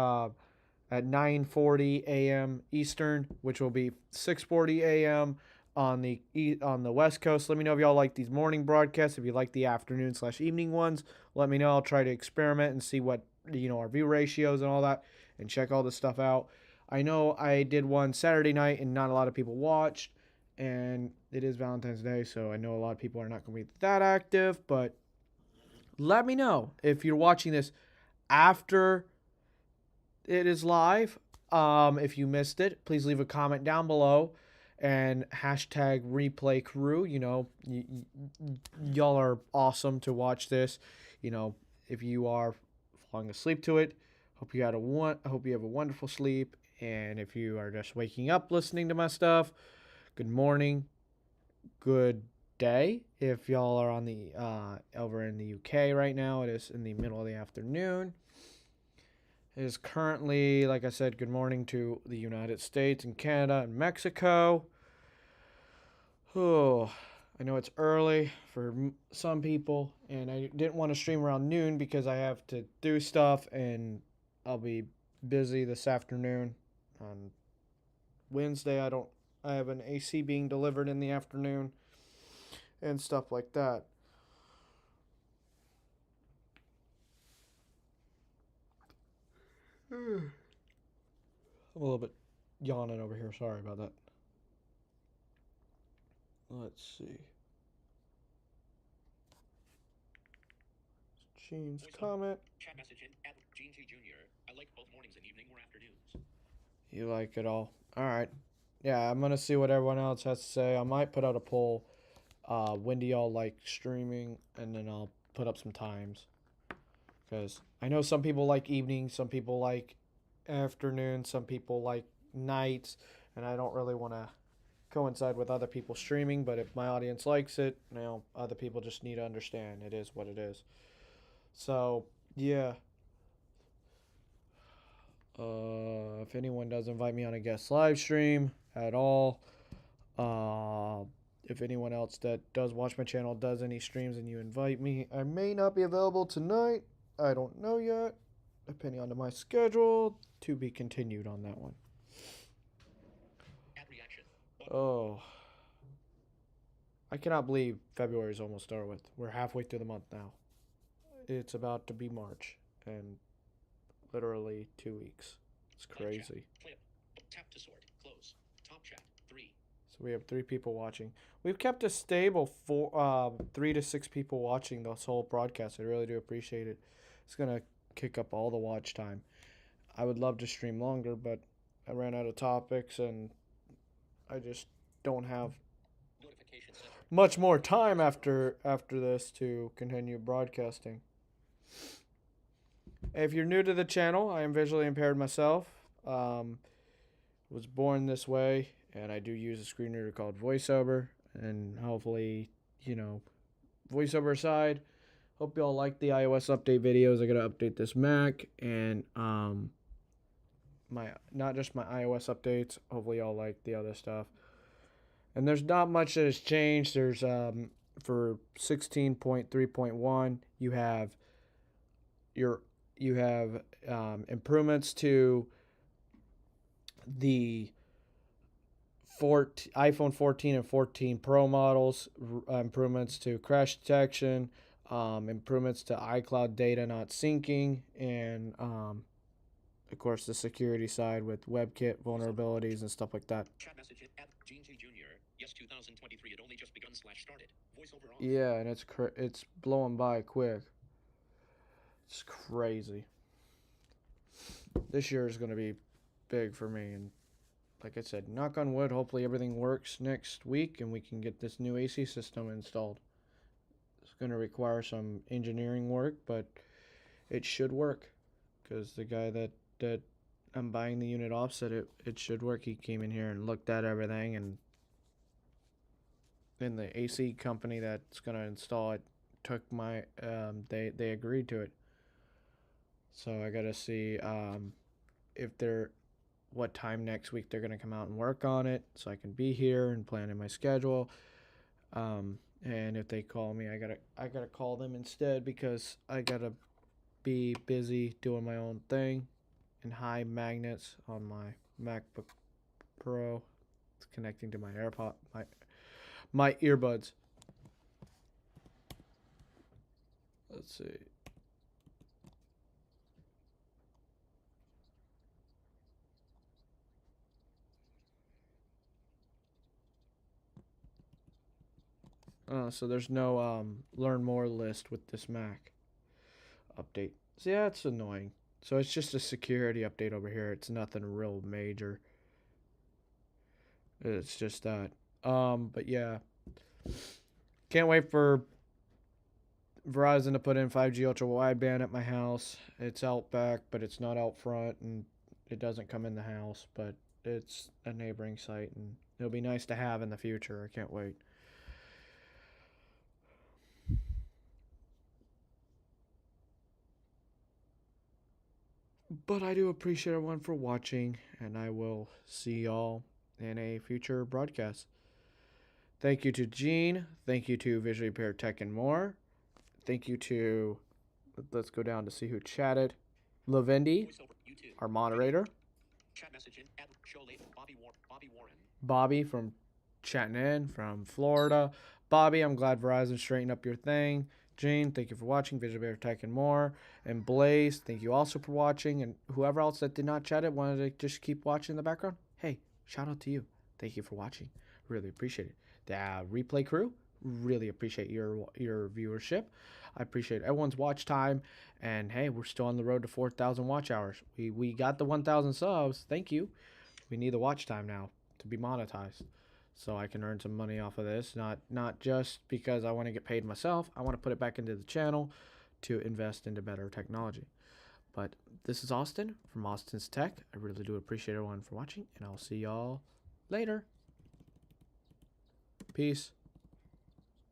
Speaker 1: 9:40 a.m. Eastern, which will be 6:40 a.m. on the West Coast. Let me know if y'all like these morning broadcasts. If you like the afternoon/evening ones, let me know. I'll try to experiment and see what, our view ratios and all that, and check all this stuff out. I know I did one Saturday night and not a lot of people watched, and it is Valentine's Day, so I know a lot of people are not going to be that active, but let me know if you're watching this after it is live. If you missed it, please leave a comment down below and hashtag replay crew. Y'all are awesome to watch this. If you are falling asleep to it, hope you have a wonderful sleep. And if you are just waking up listening to my stuff, good morning, good day. If y'all are on the over in the UK right now, it is in the middle of the afternoon. It is currently, like I said, good morning to the United States and Canada and Mexico. Oh, I know it's early for some people, and I didn't want to stream around noon because I have to do stuff, and I'll be busy this afternoon. On Wednesday, I have an AC being delivered in the afternoon and stuff like that. I'm a little bit yawning over here. Sorry about that. Let's see. Gene's comment.
Speaker 2: Chat message in at Gene G Jr. I like both mornings and evening or afternoons.
Speaker 1: You like it all. All right. Yeah, I'm going to see what everyone else has to say. I might put out a poll. When do y'all like streaming? And then I'll put up some times. Because I know some people like evenings, some people like afternoons, some people like nights. And I don't really want to coincide with other people streaming. But if my audience likes it, other people just need to understand. It is what it is. So, yeah. If anyone does invite me on a guest live stream at all, if anyone else that does watch my channel does any streams and you invite me, I may not be available tonight. I don't know yet. Depending on my schedule, to be continued on that one.
Speaker 2: Ad reaction.
Speaker 1: Oh. I cannot believe February is almost over with. We're halfway through the month now. It's about to be March, and literally 2 weeks. It's crazy.
Speaker 2: Clip. Tap to sort. Close. Top chat. 3.
Speaker 1: So we have 3 people watching. We've kept a stable 3 to 6 people watching this whole broadcast. I really do appreciate it. It's gonna kick up all the watch time. I would love to stream longer, but I ran out of topics, and I just don't have much more time after this to continue broadcasting. If you're new to the channel, I am visually impaired myself. Was born this way, and I do use a screen reader called VoiceOver, and hopefully, VoiceOver aside, hope y'all like the iOS update videos. I gotta update this Mac, and not just my iOS updates. Hopefully y'all like the other stuff. And there's not much that has changed. There's for 16.3.1, you have improvements to the iPhone 14 and 14 Pro models, improvements to crash detection, improvements to iCloud data not syncing, and of course the security side with WebKit vulnerabilities and stuff like that.
Speaker 2: Chat message at Gene G Jr. Yes, 2023. It only just begun / started. VoiceOver on.
Speaker 1: Yeah, and it's blowing by quick. It's crazy. This year is going to be big for me, and like I said, knock on wood, hopefully everything works next week and we can get this new AC system installed. It's going to require some engineering work, but it should work because the guy that I'm buying the unit off said it should work. He came in here and looked at everything, and then the AC company that's going to install it took my they agreed to it. So I got to see what time next week they're going to come out and work on it so I can be here and plan in my schedule. And if they call me, I got to call them instead because I got to be busy doing my own thing and high magnets on my MacBook Pro. It's connecting to my AirPod, my earbuds. Let's see. So there's no learn more list with this Mac update. So yeah, it's annoying. So it's just a security update over here. It's nothing real major. It's just that. But yeah. Can't wait for Verizon to put in 5G ultra wideband at my house. It's out back, but it's not out front, and it doesn't come in the house, but it's a neighboring site, and it'll be nice to have in the future. I can't wait. But I do appreciate everyone for watching, and I will see y'all in a future broadcast. Thank you to Gene. Thank you to Visually Impaired Tech and More. Thank you to, let's go down to see who chatted. Lavendi,
Speaker 2: Voiceover, YouTube,
Speaker 1: our moderator.
Speaker 2: chat message in, add show label, Bobby Warren.
Speaker 1: Bobby from chatting in from Florida. Bobby, I'm glad Verizon straightened up your thing. Gene, thank you for watching. Visual Bear Tech and More. And Blaze, thank you also for watching. And whoever else that did not chat it, wanted to just keep watching in the background, hey, shout out to you. Thank you for watching. Really appreciate it. The replay crew, really appreciate your viewership. I appreciate everyone's watch time. And hey, we're still on the road to 4,000 watch hours. We got the 1,000 subs. Thank you. We need the watch time now to be monetized, so I can earn some money off of this. Not just because I want to get paid myself. I want to put it back into the channel to invest into better technology. But this is Austin from Austin's Tech. I really do appreciate everyone for watching, and I'll see y'all later. Peace.